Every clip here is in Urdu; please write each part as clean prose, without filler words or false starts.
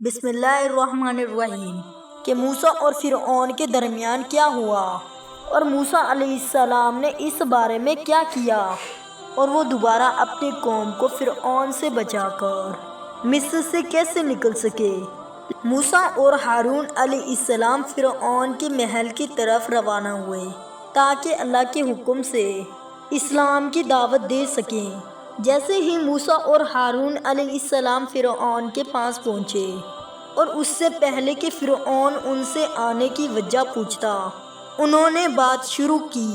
بسم اللہ الرحمن الرحیم کہ موسیٰ اور فرعون کے درمیان کیا ہوا اور موسیٰ علیہ السلام نے اس بارے میں کیا کیا اور وہ دوبارہ اپنی قوم کو فرعون سے بچا کر مصر سے کیسے نکل سکے۔ موسیٰ اور ہارون علیہ السلام فرعون کے محل کی طرف روانہ ہوئے تاکہ اللہ کے حکم سے اسلام کی دعوت دے سکیں۔ جیسے ہی موسیٰ اور ہارون علیہ السلام فرعون کے پاس پہنچے اور اس سے پہلے کہ فرعون ان سے آنے کی وجہ پوچھتا، انہوں نے بات شروع کی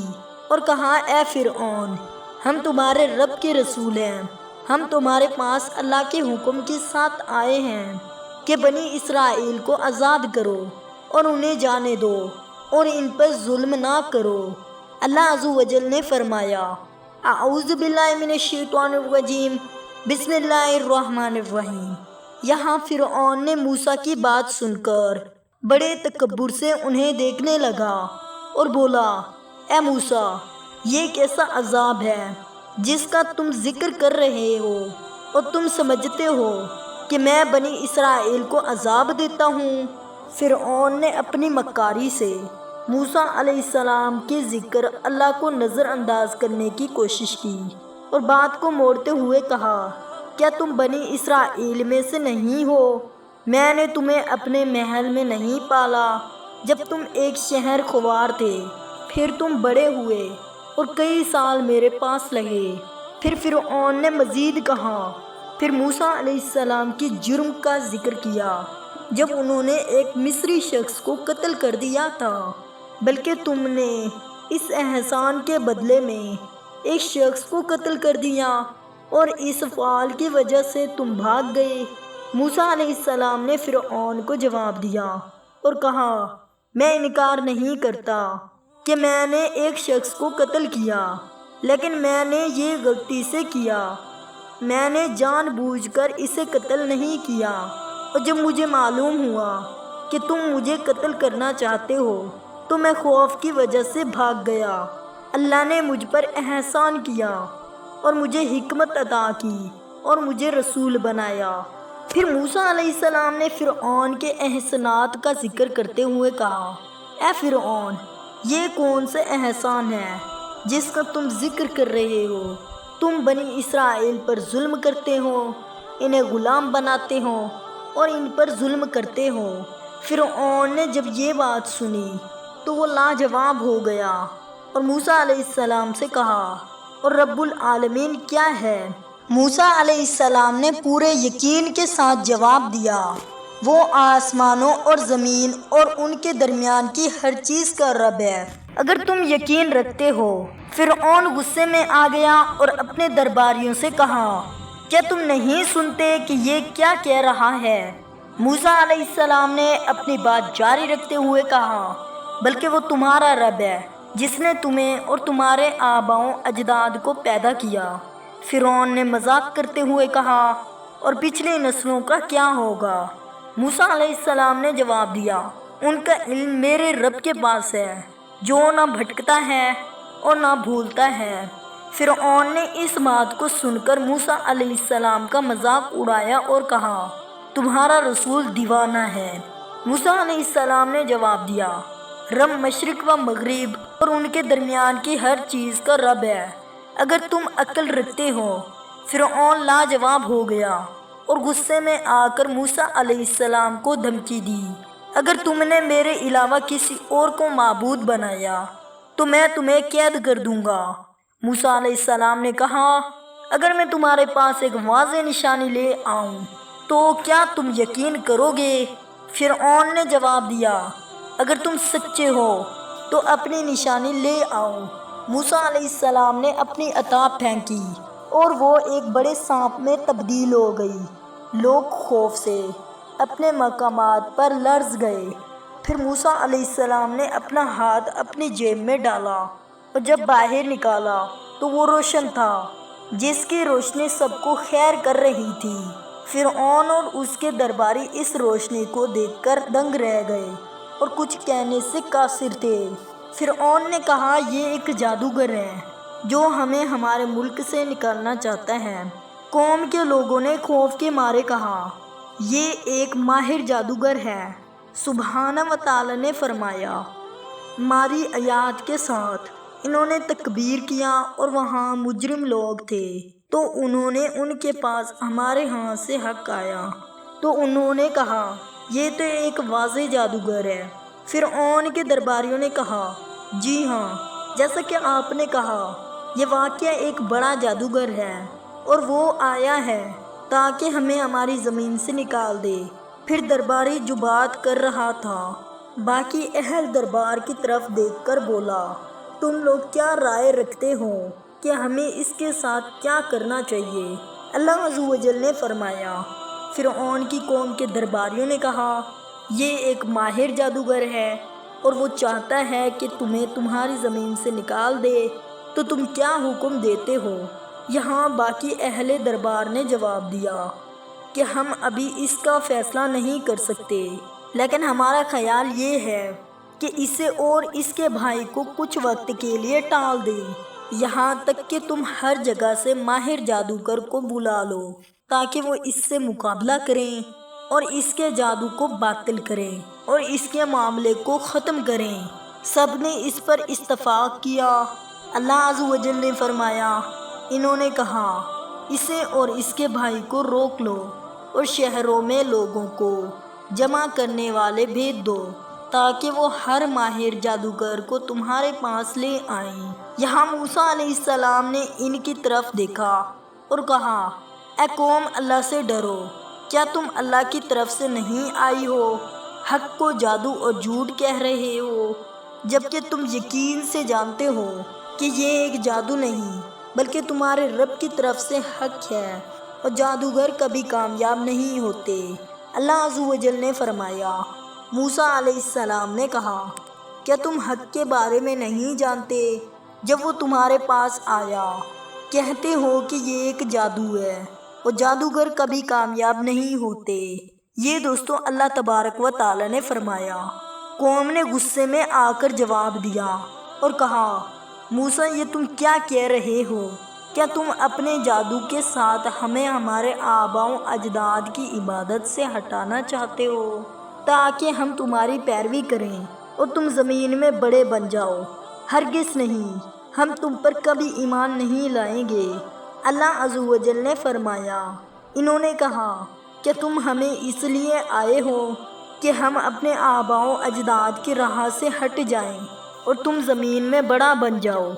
اور کہا، اے فرعون، ہم تمہارے رب کے رسول ہیں، ہم تمہارے پاس اللہ کے حکم کے ساتھ آئے ہیں کہ بنی اسرائیل کو آزاد کرو اور انہیں جانے دو اور ان پر ظلم نہ کرو۔ اللہ عز و جل نے فرمایا، اعوذ باللہ من الشیطان الرجیم، بسم اللہ الرحمن الرحیم۔ یہاں فرعون نے موسیٰ کی بات سن کر بڑے تکبر سے انہیں دیکھنے لگا اور بولا، اے موسیٰ، یہ کیسا عذاب ہے جس کا تم ذکر کر رہے ہو اور تم سمجھتے ہو کہ میں بنی اسرائیل کو عذاب دیتا ہوں۔ فرعون نے اپنی مکاری سے موسیٰ علیہ السلام کے ذکر اللہ کو نظر انداز کرنے کی کوشش کی اور بات کو موڑتے ہوئے کہا، کیا تم بنی اسرائیل میں سے نہیں ہو؟ میں نے تمہیں اپنے محل میں نہیں پالا جب تم ایک شہر خوار تھے، پھر تم بڑے ہوئے اور کئی سال میرے پاس لگے۔ پھر فرعون نے مزید کہا، پھر موسیٰ علیہ السلام کی جرم کا ذکر کیا جب انہوں نے ایک مصری شخص کو قتل کر دیا تھا، بلکہ تم نے اس احسان کے بدلے میں ایک شخص کو قتل کر دیا اور اس فعل کی وجہ سے تم بھاگ گئے۔ موسیٰ علیہ السلام نے فرعون کو جواب دیا اور کہا، میں انکار نہیں کرتا کہ میں نے ایک شخص کو قتل کیا، لیکن میں نے یہ غلطی سے کیا، میں نے جان بوجھ کر اسے قتل نہیں کیا، اور جب مجھے معلوم ہوا کہ تم مجھے قتل کرنا چاہتے ہو تو میں خوف کی وجہ سے بھاگ گیا۔ اللہ نے مجھ پر احسان کیا اور مجھے حکمت عطا کی اور مجھے رسول بنایا۔ پھر موسیٰ علیہ السلام نے فرعون کے احسانات کا ذکر کرتے ہوئے کہا، اے فرعون، یہ کون سے احسان ہے جس کا تم ذکر کر رہے ہو؟ تم بنی اسرائیل پر ظلم کرتے ہو، انہیں غلام بناتے ہو اور ان پر ظلم کرتے ہو۔ فرعون نے جب یہ بات سنی تو وہ لاجواب ہو گیا اور موسیٰ علیہ السلام سے کہا، اور رب العالمین کیا ہے؟ موسیٰ علیہ السلام نے پورے یقین کے ساتھ جواب دیا، وہ آسمانوں اور زمین اور ان کے درمیان کی ہر چیز کا رب ہے، اگر تم یقین رکھتے ہو۔ فرعون غصے میں آ گیا اور اپنے درباریوں سے کہا، کیا تم نہیں سنتے کہ یہ کیا کہہ رہا ہے؟ موسیٰ علیہ السلام نے اپنی بات جاری رکھتے ہوئے کہا، بلکہ وہ تمہارا رب ہے جس نے تمہیں اور تمہارے آباؤ اجداد کو پیدا کیا۔ فرعون نے مذاق کرتے ہوئے کہا، اور پچھلی نسلوں کا کیا ہوگا؟ موسیٰ علیہ السلام نے جواب دیا، ان کا علم میرے رب کے پاس ہے جو نہ بھٹکتا ہے اور نہ بھولتا ہے۔ فرعون نے اس بات کو سن کر موسیٰ علیہ السلام کا مذاق اڑایا اور کہا، تمہارا رسول دیوانہ ہے۔ موسیٰ علیہ السلام نے جواب دیا، رب مشرق و مغرب اور ان کے درمیان کی ہر چیز کا رب ہے، اگر تم عقل رکھتے ہو۔ فرعون لاجواب ہو گیا اور غصے میں آ کر موسیٰ علیہ السلام کو دھمکی دی، اگر تم نے میرے علاوہ کسی اور کو معبود بنایا تو میں تمہیں قید کر دوں گا۔ موسیٰ علیہ السلام نے کہا، اگر میں تمہارے پاس ایک واضح نشانی لے آؤں تو کیا تم یقین کرو گے؟ فرعون نے جواب دیا، اگر تم سچے ہو تو اپنی نشانی لے آؤ۔ موسیٰ علیہ السلام نے اپنی عصا پھینکی اور وہ ایک بڑے سانپ میں تبدیل ہو گئی۔ لوگ خوف سے اپنے مقامات پر لرز گئے۔ پھر موسیٰ علیہ السلام نے اپنا ہاتھ اپنی جیب میں ڈالا اور جب باہر نکالا تو وہ روشن تھا جس کی روشنی سب کو خیر کر رہی تھی۔ فرعون اور اس کے درباری اس روشنی کو دیکھ کر دنگ رہ گئے اور کچھ کہنے سے قاصر تھے۔ فرعون نے کہا، یہ ایک جادوگر ہے جو ہمیں ہمارے ملک سے نکالنا چاہتا ہے۔ قوم کے لوگوں نے خوف کے مارے کہا، یہ ایک ماہر جادوگر ہے۔ سبحانہ و تعالی نے فرمایا۔ ماری آیات کے ساتھ انہوں نے تکبیر کیا اور وہاں مجرم لوگ تھے، تو انہوں نے ان کے پاس ہمارے ہاں سے حق آیا تو انہوں نے کہا یہ تو ایک واضح جادوگر ہے۔ فرعون کے درباریوں نے کہا جی ہاں، جیسا کہ آپ نے کہا، یہ واقعہ ایک بڑا جادوگر ہے اور وہ آیا ہے تاکہ ہمیں ہماری زمین سے نکال دے۔ پھر درباری جو بات کر رہا تھا باقی اہل دربار کی طرف دیکھ کر بولا، تم لوگ کیا رائے رکھتے ہو کہ ہمیں اس کے ساتھ کیا کرنا چاہیے؟ اللہ عز و جل نے فرمایا۔ فرعون کی قوم کے درباریوں نے کہا یہ ایک ماہر جادوگر ہے اور وہ چاہتا ہے کہ تمہیں تمہاری زمین سے نکال دے، تو تم کیا حکم دیتے ہو؟ یہاں باقی اہل دربار نے جواب دیا کہ ہم ابھی اس کا فیصلہ نہیں کر سکتے، لیکن ہمارا خیال یہ ہے کہ اسے اور اس کے بھائی کو کچھ وقت کے لیے ٹال دیں، یہاں تک کہ تم ہر جگہ سے ماہر جادوگر کو بلا لو تاکہ وہ اس سے مقابلہ کریں اور اس کے جادو کو باطل کریں اور اس کے معاملے کو ختم کریں۔ سب نے اس پر اتفاق کیا۔ اللہ عز و جل نے فرمایا، انہوں نے کہا اسے اور اس کے بھائی کو روک لو اور شہروں میں لوگوں کو جمع کرنے والے بھیج دو تاکہ وہ ہر ماہر جادوگر کو تمہارے پاس لے آئیں۔ یہاں موسیٰ علیہ السلام نے ان کی طرف دیکھا اور کہا اے قوم، اللہ سے ڈرو، کیا تم اللہ کی طرف سے نہیں آئی ہو؟ حق کو جادو اور جھوٹ کہہ رہے ہو، جبکہ تم یقین سے جانتے ہو کہ یہ ایک جادو نہیں بلکہ تمہارے رب کی طرف سے حق ہے، اور جادوگر کبھی کامیاب نہیں ہوتے۔ اللہ عز و جل نے فرمایا۔ موسیٰ علیہ السلام نے کہا کیا تم حق کے بارے میں نہیں جانتے؟ جب وہ تمہارے پاس آیا کہتے ہو کہ یہ ایک جادو ہے اور جادوگر کبھی کامیاب نہیں ہوتے۔ یہ دوستو اللہ تبارک و تعالی نے فرمایا۔ قوم نے غصے میں آ کر جواب دیا اور کہا موسیٰ، یہ تم کیا کہہ رہے ہو؟ کیا تم اپنے جادو کے ساتھ ہمیں ہمارے آباء و اجداد کی عبادت سے ہٹانا چاہتے ہو تاکہ ہم تمہاری پیروی کریں اور تم زمین میں بڑے بن جاؤ؟ ہرگز نہیں، ہم تم پر کبھی ایمان نہیں لائیں گے۔ اللہ عز و جل نے فرمایا، انہوں نے کہا کہ تم ہمیں اس لیے آئے ہو کہ ہم اپنے آباء و اجداد کی راہ سے ہٹ جائیں اور تم زمین میں بڑا بن جاؤ،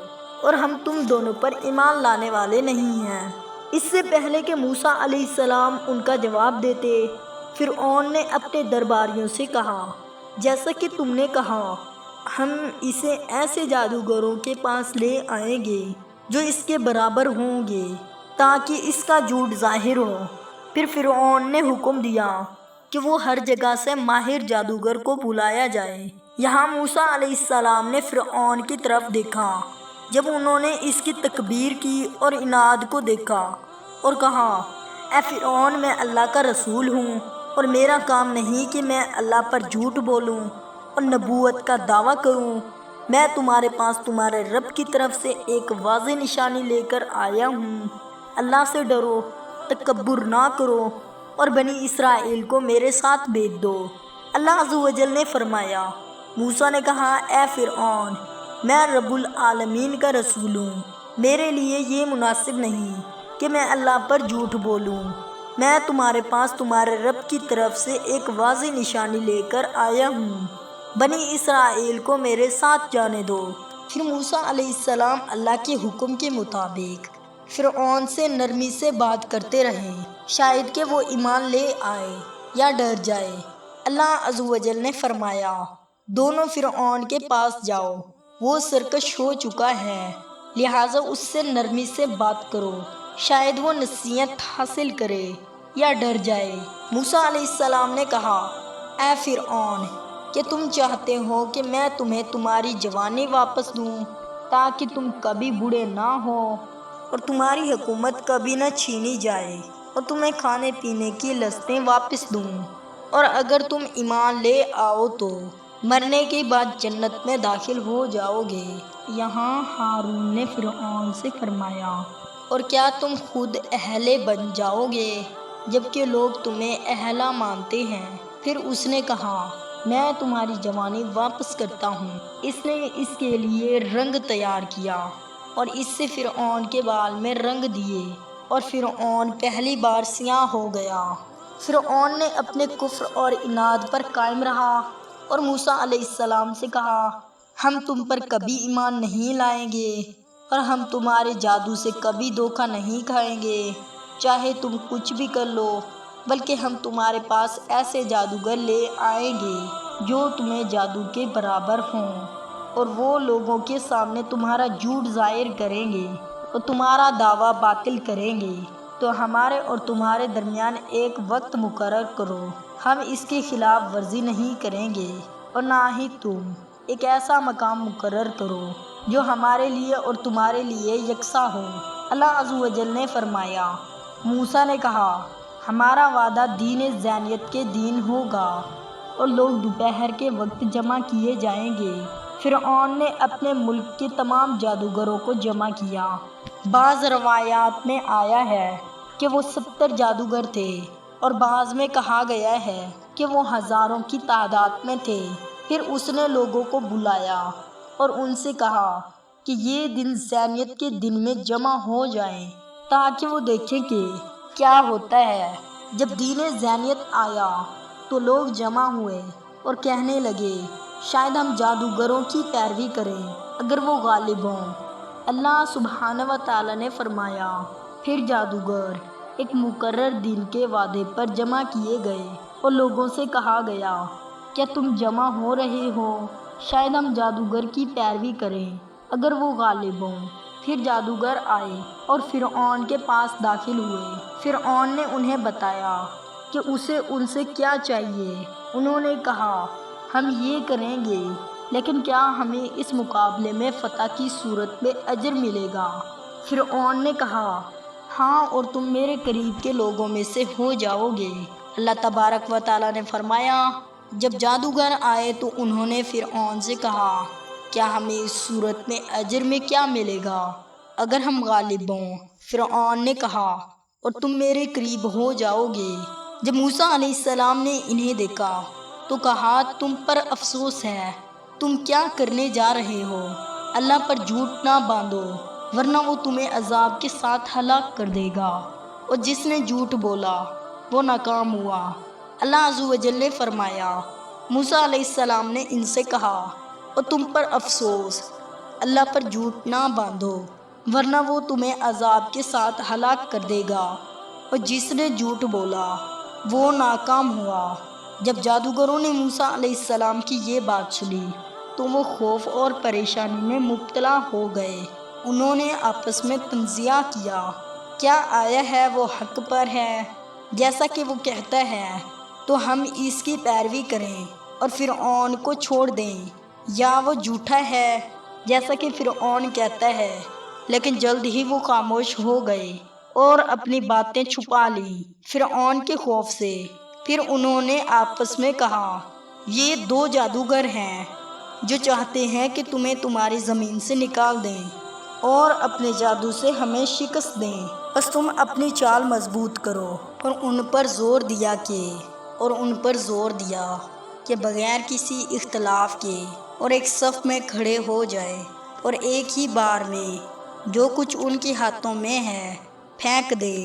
اور ہم تم دونوں پر ایمان لانے والے نہیں ہیں۔ اس سے پہلے کہ موسیٰ علیہ السلام ان کا جواب دیتے، فرعون نے اپنے درباریوں سے کہا جیسا کہ تم نے کہا، ہم اسے ایسے جادوگروں کے پاس لے آئیں گے جو اس کے برابر ہوں گے تاکہ اس کا جھوٹ ظاہر ہو۔ پھر فرعون نے حکم دیا کہ وہ ہر جگہ سے ماہر جادوگر کو بلایا جائے۔ یہاں موسیٰ علیہ السلام نے فرعون کی طرف دیکھا جب انہوں نے اس کی تکبیر کی اور عناد کو دیکھا اور کہا اے فرعون، میں اللہ کا رسول ہوں اور میرا کام نہیں کہ میں اللہ پر جھوٹ بولوں اور نبوت کا دعویٰ کروں۔ میں تمہارے پاس تمہارے رب کی طرف سے ایک واضح نشانی لے کر آیا ہوں۔ اللہ سے ڈرو، تکبر نہ کرو اور بنی اسرائیل کو میرے ساتھ بھیج دو۔ اللہ عز و جل نے فرمایا۔ موسیٰ نے کہا اے فرعون، میں رب العالمین کا رسول ہوں، میرے لیے یہ مناسب نہیں کہ میں اللہ پر جھوٹ بولوں۔ میں تمہارے پاس تمہارے رب کی طرف سے ایک واضح نشانی لے کر آیا ہوں، بنی اسرائیل کو میرے ساتھ جانے دو۔ پھر موسیٰ علیہ السلام اللہ کے حکم کے مطابق فرعون سے نرمی سے بات کرتے رہے، شاید کہ وہ ایمان لے آئے یا ڈر جائے۔ اللہ عز و جل نے فرمایا، دونوں فرعون کے پاس جاؤ، وہ سرکش ہو چکا ہے، لہٰذا اس سے نرمی سے بات کرو، شاید وہ نصیحت حاصل کرے یا ڈر جائے۔ موسیٰ علیہ السلام نے کہا اے فرعون، کہ تم چاہتے ہو کہ میں تمہیں تمہاری جوانی واپس دوں تاکہ تم کبھی بوڑھے نہ ہو اور تمہاری حکومت کبھی نہ چھینی جائے، اور تمہیں کھانے پینے کی لذتیں واپس دوں، اور اگر تم ایمان لے آؤ تو مرنے کے بعد جنت میں داخل ہو جاؤ گے۔ یہاں ہارون نے فرعون سے فرمایا اور کیا تم خود اہل بن جاؤ گے؟ جبکہ لوگ تمہیں اہلا مانتے ہیں۔ پھر اس نے کہا میں تمہاری جوانی واپس کرتا ہوں۔ اس نے اس کے لیے رنگ تیار کیا اور اس سے فرعون کے بال میں رنگ دیے اور فرعون پہلی بار سیاہ ہو گیا۔ فرعون نے اپنے کفر اور عناد پر قائم رہا اور موسیٰ علیہ السلام سے کہا ہم تم پر کبھی ایمان نہیں لائیں گے اور ہم تمہارے جادو سے کبھی دھوکہ نہیں کھائیں گے، چاہے تم کچھ بھی کر لو، بلکہ ہم تمہارے پاس ایسے جادوگر لے آئیں گے جو تمہیں جادو کے برابر ہوں، اور وہ لوگوں کے سامنے تمہارا جھوٹ ظاہر کریں گے اور تمہارا دعویٰ باطل کریں گے۔ تو ہمارے اور تمہارے درمیان ایک وقت مقرر کرو، ہم اس کی خلاف ورزی نہیں کریں گے، اور نہ ہی تم ایک ایسا مقام مقرر کرو جو ہمارے لیے اور تمہارے لیے یکساں ہو۔ اللہ عز و جل نے فرمایا، موسیٰ نے کہا ہمارا وعدہ دین زینیت کے دن ہوگا اور لوگ دوپہر کے وقت جمع کیے جائیں گے۔ فرعون نے اپنے ملک کے تمام جادوگروں کو جمع کیا۔ بعض روایات میں آیا ہے کہ وہ 70 جادوگر تھے اور بعض میں کہا گیا ہے کہ وہ ہزاروں کی تعداد میں تھے۔ پھر اس نے لوگوں کو بلایا اور ان سے کہا کہ یہ دن زینیت کے دن میں جمع ہو جائیں تاکہ وہ دیکھیں کہ کیا ہوتا ہے۔ جب دین زینیت آیا تو لوگ جمع ہوئے اور کہنے لگے شاید ہم جادوگروں کی پیروی کریں اگر وہ غالب ہوں۔ اللہ سبحانہ و تعالیٰ نے فرمایا، پھر جادوگر ایک مقرر دن کے وعدے پر جمع کیے گئے اور لوگوں سے کہا گیا کیا تم جمع ہو رہے ہو؟ شاید ہم جادوگر کی پیروی کریں اگر وہ غالب ہوں۔ پھر جادوگر آئے اور فرعون کے پاس داخل ہوئے۔ فرعون نے انہیں بتایا کہ اسے ان سے کیا چاہیے۔ انہوں نے کہا ہم یہ کریں گے، لیکن کیا ہمیں اس مقابلے میں فتح کی صورت میں اجر ملے گا؟ فرعون نے کہا ہاں، اور تم میرے قریب کے لوگوں میں سے ہو جاؤ گے۔ اللہ تبارک و تعالیٰ نے فرمایا، جب جادوگر آئے تو انہوں نے فرعون سے کہا کیا ہمیں اس صورت میں اجر میں کیا ملے گا اگر ہم غالب ہوں؟ فرعون نے کہا اور تم میرے قریب ہو جاؤ گے۔ جب موسیٰ علیہ السلام نے انہیں دیکھا تو کہا تم پر افسوس ہے، تم کیا کرنے جا رہے ہو؟ اللہ پر جھوٹ نہ باندھو ورنہ وہ تمہیں عذاب کے ساتھ ہلاک کر دے گا، اور جس نے جھوٹ بولا وہ ناکام ہوا۔ اللہ عز و جل نے فرمایا، موسیٰ علیہ السلام نے ان سے کہا اور تم پر افسوس، اللہ پر جھوٹ نہ باندھو ورنہ وہ تمہیں عذاب کے ساتھ ہلاک کر دے گا، اور جس نے جھوٹ بولا وہ ناکام ہوا۔ جب جادوگروں نے موسیٰ علیہ السلام کی یہ بات سنی تو وہ خوف اور پریشانی میں مبتلا ہو گئے۔ انہوں نے آپس میں تنازع کیا، کیا آیا ہے وہ حق پر ہے جیسا کہ وہ کہتا ہے تو ہم اس کی پیروی کریں اور فرعون کو چھوڑ دیں، یا وہ جھوٹا ہے جیسا کہ فرعون کہتا ہے۔ لیکن جلد ہی وہ خاموش ہو گئے اور اپنی باتیں چھپا لیں فرعون کے خوف سے۔ پھر انہوں نے آپس میں کہا یہ 2 جادوگر ہیں جو چاہتے ہیں کہ تمہیں تمہاری زمین سے نکال دیں اور اپنے جادو سے ہمیں شکست دیں، بس تم اپنی چال مضبوط کرو۔ اور ان پر زور دیا کہ بغیر کسی اختلاف کے اور ایک صف میں کھڑے ہو جائے اور ایک ہی بار میں جو کچھ ان کے ہاتھوں میں ہے پھینک دے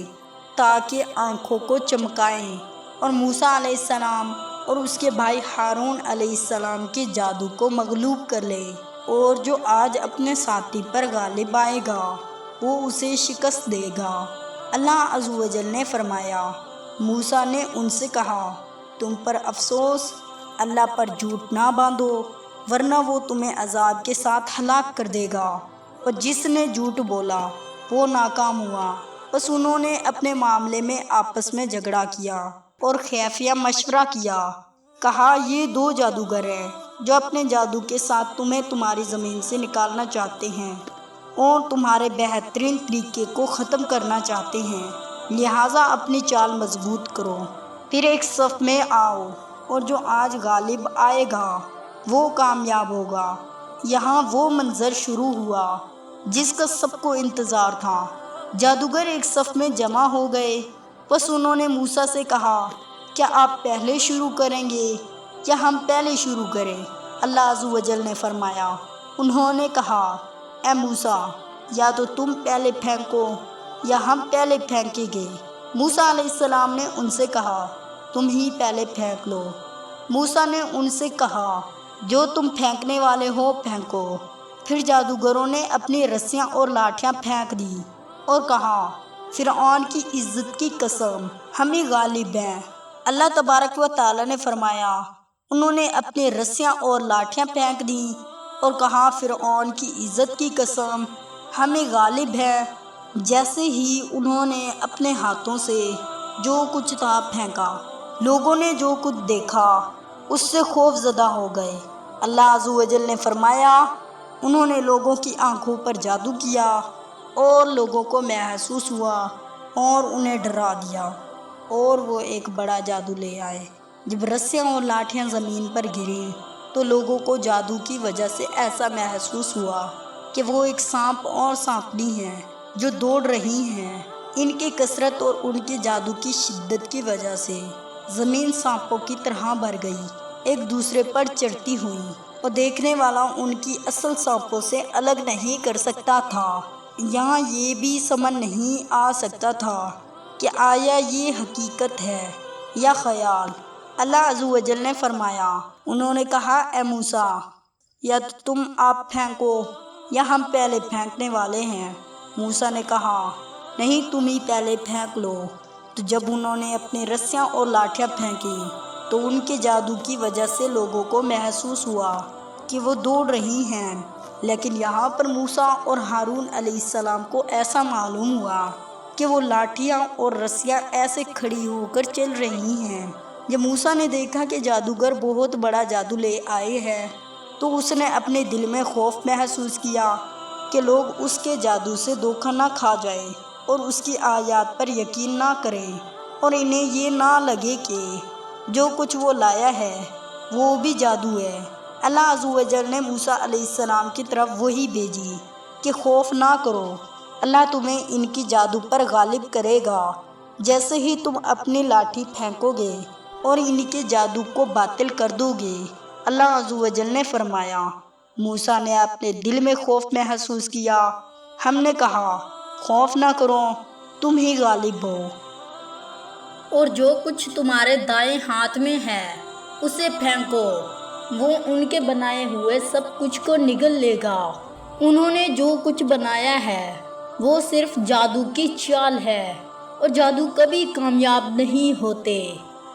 تاکہ آنکھوں کو چمکائیں اور موسیٰ علیہ السلام اور اس کے بھائی ہارون علیہ السلام کے جادو کو مغلوب کر لے، اور جو آج اپنے ساتھی پر غالب آئے گا وہ اسے شکست دے گا۔ اللہ عز و جل نے فرمایا، موسیٰ نے ان سے کہا تم پر افسوس، اللہ پر جھوٹ نہ باندھو ورنہ وہ تمہیں عذاب کے ساتھ ہلاک کر دے گا، اور جس نے جھوٹ بولا وہ ناکام ہوا۔ بس انہوں نے اپنے معاملے میں آپس میں جھگڑا کیا اور خفیہ مشورہ کیا، کہا یہ 2 جادوگر ہیں جو اپنے جادو کے ساتھ تمہیں تمہاری زمین سے نکالنا چاہتے ہیں اور تمہارے بہترین طریقے کو ختم کرنا چاہتے ہیں، لہٰذا اپنی چال مضبوط کرو، پھر ایک صف میں آؤ، اور جو آج غالب آئے گا وہ کامیاب ہوگا۔ یہاں وہ منظر شروع ہوا جس کا سب کو انتظار تھا۔ جادوگر ایک صف میں جمع ہو گئے بس انہوں نے موسیٰ سے کہا، کیا آپ پہلے شروع کریں گے یا ہم پہلے شروع کریں؟ اللہ عز و جل نے فرمایا، انہوں نے کہا، اے موسیٰ، یا تو تم پہلے پھینکو یا ہم پہلے پھینکیں گے۔ موسیٰ علیہ السلام نے ان سے کہا، تم ہی پہلے پھینک لو۔ موسیٰ نے ان سے کہا، جو تم پھینکنے والے ہو پھینکو۔ پھر جادوگروں نے اپنی رسیاں اور لاٹھیاں پھینک دی اور کہا، فرعون کی عزت کی قسم، ہم ہی غالب ہیں۔ اللہ تبارک و تعالیٰ نے فرمایا، انہوں نے اپنی رسیاں اور لاٹھیاں پھینک دیں اور کہا، فرعون کی عزت کی قسم، ہم ہی غالب ہیں۔ جیسے ہی انہوں نے اپنے ہاتھوں سے جو کچھ تھا پھینکا، لوگوں نے جو کچھ دیکھا اس سے خوف زدہ ہو گئے۔ اللہ عز و جل نے فرمایا، انہوں نے لوگوں کی آنکھوں پر جادو کیا اور لوگوں کو محسوس ہوا اور انہیں ڈرا دیا، اور وہ ایک بڑا جادو لے آئے۔ جب رسیاں اور لاٹھیاں زمین پر گریں تو لوگوں کو جادو کی وجہ سے ایسا محسوس ہوا کہ وہ ایک سانپ اور سانپنی ہیں جو دوڑ رہی ہیں۔ ان کی کثرت اور ان کے جادو کی شدت کی وجہ سے زمین سانپوں کی طرح بھر گئی، ایک دوسرے پر چڑھتی ہوئی، اور دیکھنے والا ان کی اصل سانپوں سے الگ نہیں کر سکتا تھا۔ یہاں یہ بھی سمجھ نہیں آ سکتا تھا کہ آیا یہ حقیقت ہے یا خیال۔ اللہ عز و جل نے فرمایا، انہوں نے کہا، اے موسیٰ، یا تو تم آپ پھینکو یا ہم پہلے پھینکنے والے ہیں۔ موسیٰ نے کہا، نہیں، تم ہی پہلے پھینک لو۔ تو جب انہوں نے اپنی رسیاں اور لاٹھیاں پھینکی تو ان کے جادو کی وجہ سے لوگوں کو محسوس ہوا کہ وہ دوڑ رہی ہیں، لیکن یہاں پر موسیٰ اور ہارون علیہ السلام کو ایسا معلوم ہوا کہ وہ لاٹھیاں اور رسیاں ایسے کھڑی ہو کر چل رہی ہیں۔ جب موسیٰ نے دیکھا کہ جادوگر بہت بڑا جادو لے آئے ہیں تو اس نے اپنے دل میں خوف محسوس کیا کہ لوگ اس کے جادو سے دھوکہ نہ کھا جائیں اور اس کی آیات پر یقین نہ کریں، اور انہیں یہ نہ لگے کہ جو کچھ وہ لایا ہے وہ بھی جادو ہے۔ اللہ عز و جل نے موسیٰ علیہ السلام کی طرف وحی بھیجی کہ خوف نہ کرو، اللہ تمہیں ان کی جادو پر غالب کرے گا۔ جیسے ہی تم اپنی لاٹھی پھینکو گے اور ان کے جادو کو باطل کر دو گے، اللہ عز و جل نے فرمایا، موسیٰ نے اپنے دل میں خوف محسوس کیا۔ ہم نے کہا، خوف نہ کرو، تم ہی غالب ہو، اور جو کچھ تمہارے دائیں ہاتھ میں ہے اسے پھینکو، وہ ان کے بنائے ہوئے سب کچھ کو نگل لے گا۔ انہوں نے جو کچھ بنایا ہے وہ صرف جادو کی چال ہے، اور جادو کبھی کامیاب نہیں ہوتے،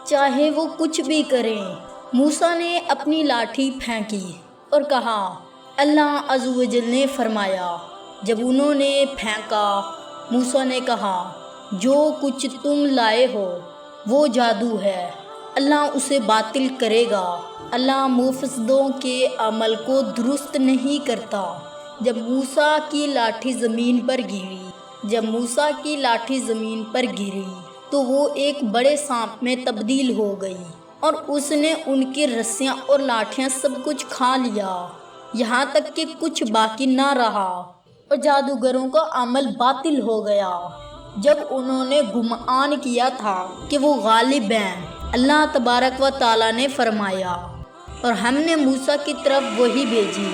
چاہے وہ کچھ بھی کریں۔ موسیٰ نے اپنی لاٹھی پھینکی اور کہا، اللہ عز و جل نے فرمایا، جب انہوں نے پھینکا، موسیٰ نے کہا، جو کچھ تم لائے ہو وہ جادو ہے، اللہ اسے باطل کرے گا۔ اللہ مفسدوں کے عمل کو درست نہیں کرتا۔ جب موسیٰ کی لاٹھی زمین پر گری تو وہ ایک بڑے سانپ میں تبدیل ہو گئی، اور اس نے ان کی رسیاں اور لاٹھیاں سب کچھ کھا لیا، یہاں تک کہ کچھ باقی نہ رہا، اور جادوگروں کا عمل باطل ہو گیا۔ جب انہوں نے گمان کیا تھا کہ وہ غالب ہیں، اللہ تبارک و تعالیٰ نے فرمایا، اور ہم نے موسیٰ کی طرف وحی بھیجی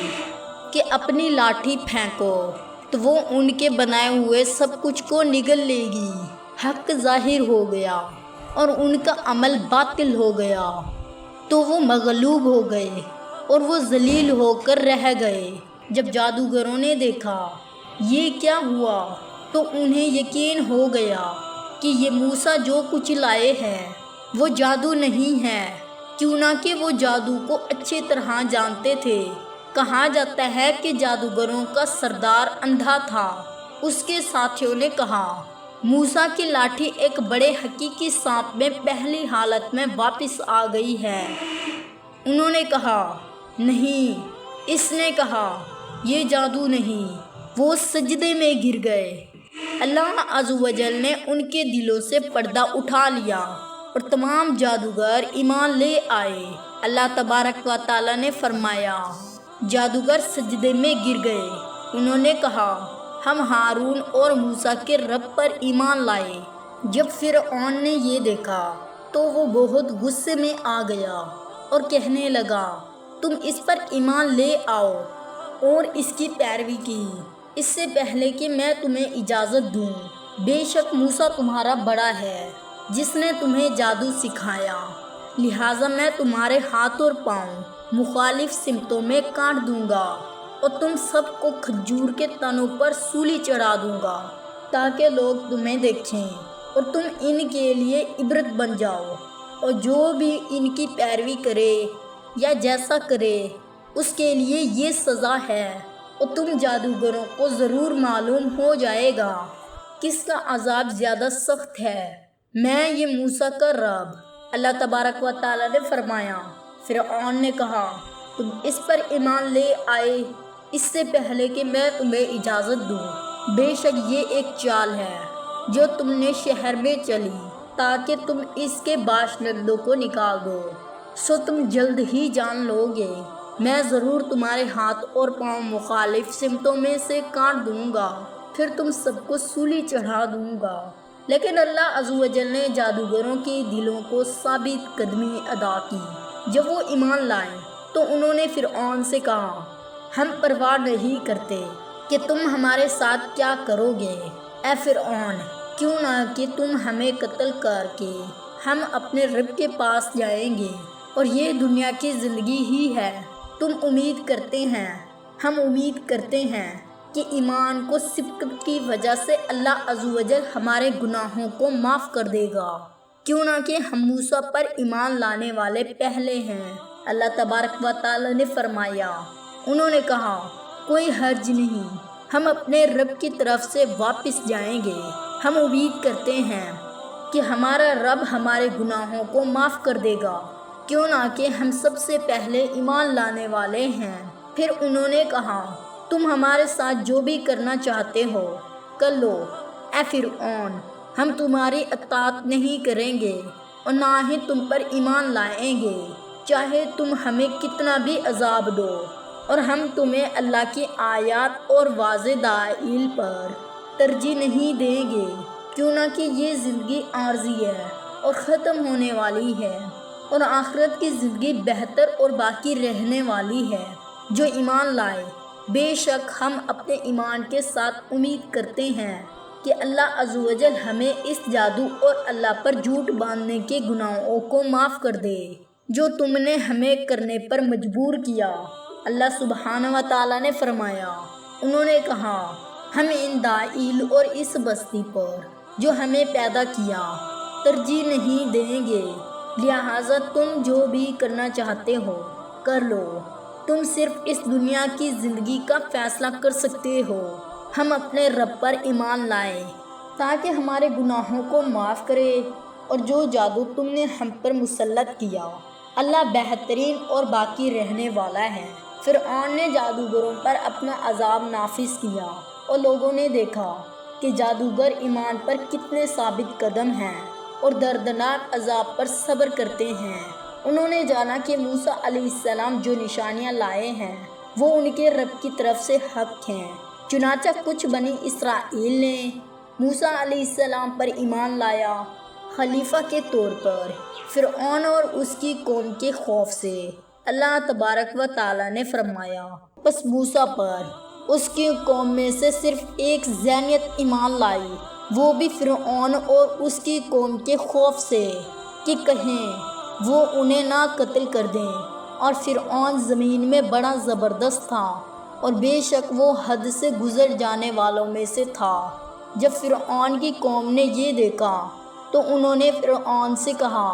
کہ اپنی لاٹھی پھینکو تو وہ ان کے بنائے ہوئے سب کچھ کو نگل لے گی۔ حق ظاہر ہو گیا اور ان کا عمل باطل ہو گیا، تو وہ مغلوب ہو گئے اور وہ ذلیل ہو کر رہ گئے۔ جب جادوگروں نے دیکھا یہ کیا ہوا تو انہیں یقین ہو گیا کہ یہ موسیٰ جو کچھ لائے ہیں وہ جادو نہیں ہے، کیوں نہ کہ وہ جادو کو اچھی طرح جانتے تھے۔ کہا جاتا ہے کہ جادوگروں کا سردار اندھا تھا۔ اس کے ساتھیوں نے کہا، موسیٰ کی لاٹھی ایک بڑے حقیقی سانپ میں پہلی حالت میں واپس آ گئی ہے۔ انہوں نے کہا، نہیں۔ اس نے کہا، یہ جادو نہیں۔ وہ سجدے میں گر گئے۔ اللہ عز و جل نے ان کے دلوں سے پردہ اٹھا لیا اور تمام جادوگر ایمان لے آئے۔ اللہ تبارک و تعالیٰ نے فرمایا، جادوگر سجدے میں گر گئے۔ انہوں نے کہا، ہم ہارون اور موسیٰ کے رب پر ایمان لائے۔ جب فرعون نے یہ دیکھا تو وہ بہت غصے میں آ گیا اور کہنے لگا تم اس پر ایمان لے آؤ اور اس کی پیروی کی اس سے پہلے کہ میں تمہیں اجازت دوں۔ بے شک موسیٰ تمہارا بڑا ہے جس نے تمہیں جادو سکھایا، لہٰذا میں تمہارے ہاتھ اور پاؤں مخالف سمتوں میں کاٹ دوں گا اور تم سب کو کھجور کے تنوں پر سولی چڑھا دوں گا تاکہ لوگ تمہیں دیکھیں اور تم ان کے لیے عبرت بن جاؤ، اور جو بھی ان کی پیروی کرے یا جیسا کرے اس کے لیے یہ سزا ہے، اور تم جادوگروں کو ضرور معلوم ہو جائے گا کس کا عذاب زیادہ سخت ہے۔ میں یہ موسیٰ کا رب اللہ تبارک و تعالیٰ نے فرمایا۔ فرعون نے کہا تم اس پر ایمان لے آئے اس سے پہلے کہ میں تمہیں اجازت دوں، بے شک یہ ایک چال ہے جو تم نے شہر میں چلی تاکہ تم اس کے باشندوں کو نکال دو، سو تم جلد ہی جان لو گے میں ضرور تمہارے ہاتھ اور پاؤں مخالف سمتوں میں سے کاٹ دوں گا، پھر تم سب کو سولی چڑھا دوں گا۔ لیکن اللہ عز و جل نے جادوگروں کے دلوں کو ثابت قدمی عطا کی۔ جب وہ ایمان لائے تو انہوں نے فرعون سے کہا ہم پرواہ نہیں کرتے کہ تم ہمارے ساتھ کیا کرو گے، اے فرعون کیوں نہ کہ تم ہمیں قتل کر کے ہم اپنے رب کے پاس جائیں گے، اور یہ دنیا کی زندگی ہی ہے۔ تم امید کرتے ہیں، ہم امید کرتے ہیں کہ ایمان کو سبقت کی وجہ سے اللہ عز و جل ہمارے گناہوں کو معاف کر دے گا، کیوں نہ کہ ہم موسیٰ پر ایمان لانے والے پہلے ہیں۔ اللہ تبارک و تعالیٰ نے فرمایا، انہوں نے کہا کوئی حرج نہیں، ہم اپنے رب کی طرف سے واپس جائیں گے، ہم امید کرتے ہیں کہ ہمارا رب ہمارے گناہوں کو معاف کر دے گا، کیوں نہ کہ ہم سب سے پہلے ایمان لانے والے ہیں۔ پھر انہوں نے کہا تم ہمارے ساتھ جو بھی کرنا چاہتے ہو کر لو، اے فرعون ہم تمہاری اطاعت نہیں کریں گے اور نہ ہی تم پر ایمان لائیں گے، چاہے تم ہمیں کتنا بھی عذاب دو، اور ہم تمہیں اللہ کی آیات اور واضح دلائل پر ترجیح نہیں دیں گے، کیوں نہ کہ یہ زندگی عارضی ہے اور ختم ہونے والی ہے، اور آخرت کی زندگی بہتر اور باقی رہنے والی ہے۔ جو ایمان لائے بے شک ہم اپنے ایمان کے ساتھ امید کرتے ہیں کہ اللہ عز و جل ہمیں اس جادو اور اللہ پر جھوٹ باندھنے کے گناہوں کو معاف کر دے جو تم نے ہمیں کرنے پر مجبور کیا۔ اللہ سبحانہ و تعالیٰ نے فرمایا، انہوں نے کہا ہم ان دلائل اور اس بستی پر جو ہمیں پیدا کیا ترجیح نہیں دیں گے، لہٰذا تم جو بھی کرنا چاہتے ہو کر لو، تم صرف اس دنیا کی زندگی کا فیصلہ کر سکتے ہو۔ ہم اپنے رب پر ایمان لائے تاکہ ہمارے گناہوں کو معاف کرے، اور جو جادو تم نے ہم پر مسلط کیا اللہ بہترین اور باقی رہنے والا ہے۔ فرعون نے جادوگروں پر اپنا عذاب نافذ کیا، اور لوگوں نے دیکھا کہ جادوگر ایمان پر کتنے ثابت قدم ہیں اور دردناک عذاب پر صبر کرتے ہیں۔ انہوں نے جانا کہ موسیٰ علیہ السلام جو نشانیاں لائے ہیں وہ ان کے رب کی طرف سے حق ہیں، چنانچہ کچھ بنی اسرائیل نے موسیٰ علیہ السلام پر ایمان لایا خلیفہ کے طور پر۔ فرعون اور اس کی قوم کے خوف سے اللہ تبارک و تعالیٰ نے فرمایا پس موسیٰ پر اس کی قوم میں سے صرف ایک ذہنیت ایمان لائی، وہ بھی فرعون اور اس کی قوم کے خوف سے کہ کہیں وہ انہیں نہ قتل کر دیں، اور فرعون زمین میں بڑا زبردست تھا اور بے شک وہ حد سے گزر جانے والوں میں سے تھا۔ جب فرعون کی قوم نے یہ دیکھا تو انہوں نے فرعون سے کہا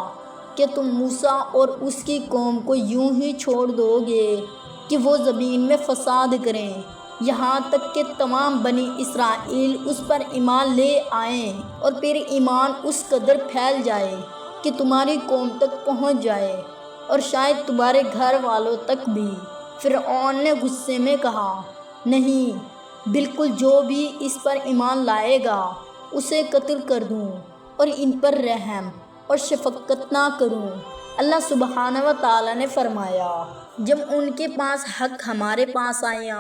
کہ تم موسیٰ اور اس کی قوم کو یوں ہی چھوڑ دو گے کہ وہ زمین میں فساد کریں، یہاں تک کہ تمام بنی اسرائیل اس پر ایمان لے آئیں، اور پھر ایمان اس قدر پھیل جائے کہ تمہاری قوم تک پہنچ جائے اور شاید تمہارے گھر والوں تک بھی۔ فرعون نے غصے میں کہا نہیں، بالکل جو بھی اس پر ایمان لائے گا اسے قتل کر دوں اور ان پر رحم اور شفقت نہ کروں۔ اللہ سبحانہ و تعالیٰ نے فرمایا جب ان کے پاس حق ہمارے پاس آیا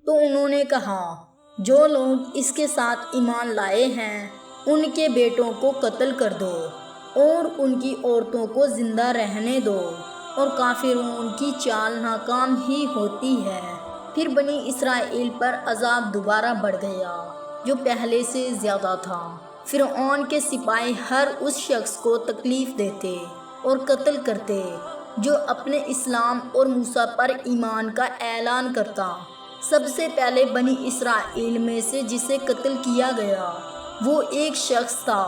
تو انہوں نے کہا جو لوگ اس کے ساتھ ایمان لائے ہیں ان کے بیٹوں کو قتل کر دو اور ان کی عورتوں کو زندہ رہنے دو، اور کافرون کی چال ناکام ہی ہوتی ہے۔ پھر بنی اسرائیل پر عذاب دوبارہ بڑھ گیا جو پہلے سے زیادہ تھا۔ فرعون کے سپاہی ہر اس شخص کو تکلیف دیتے اور قتل کرتے جو اپنے اسلام اور موسیٰ پر ایمان کا اعلان کرتا۔ سب سے پہلے بنی اسرائیل میں سے جسے قتل کیا گیا وہ ایک شخص تھا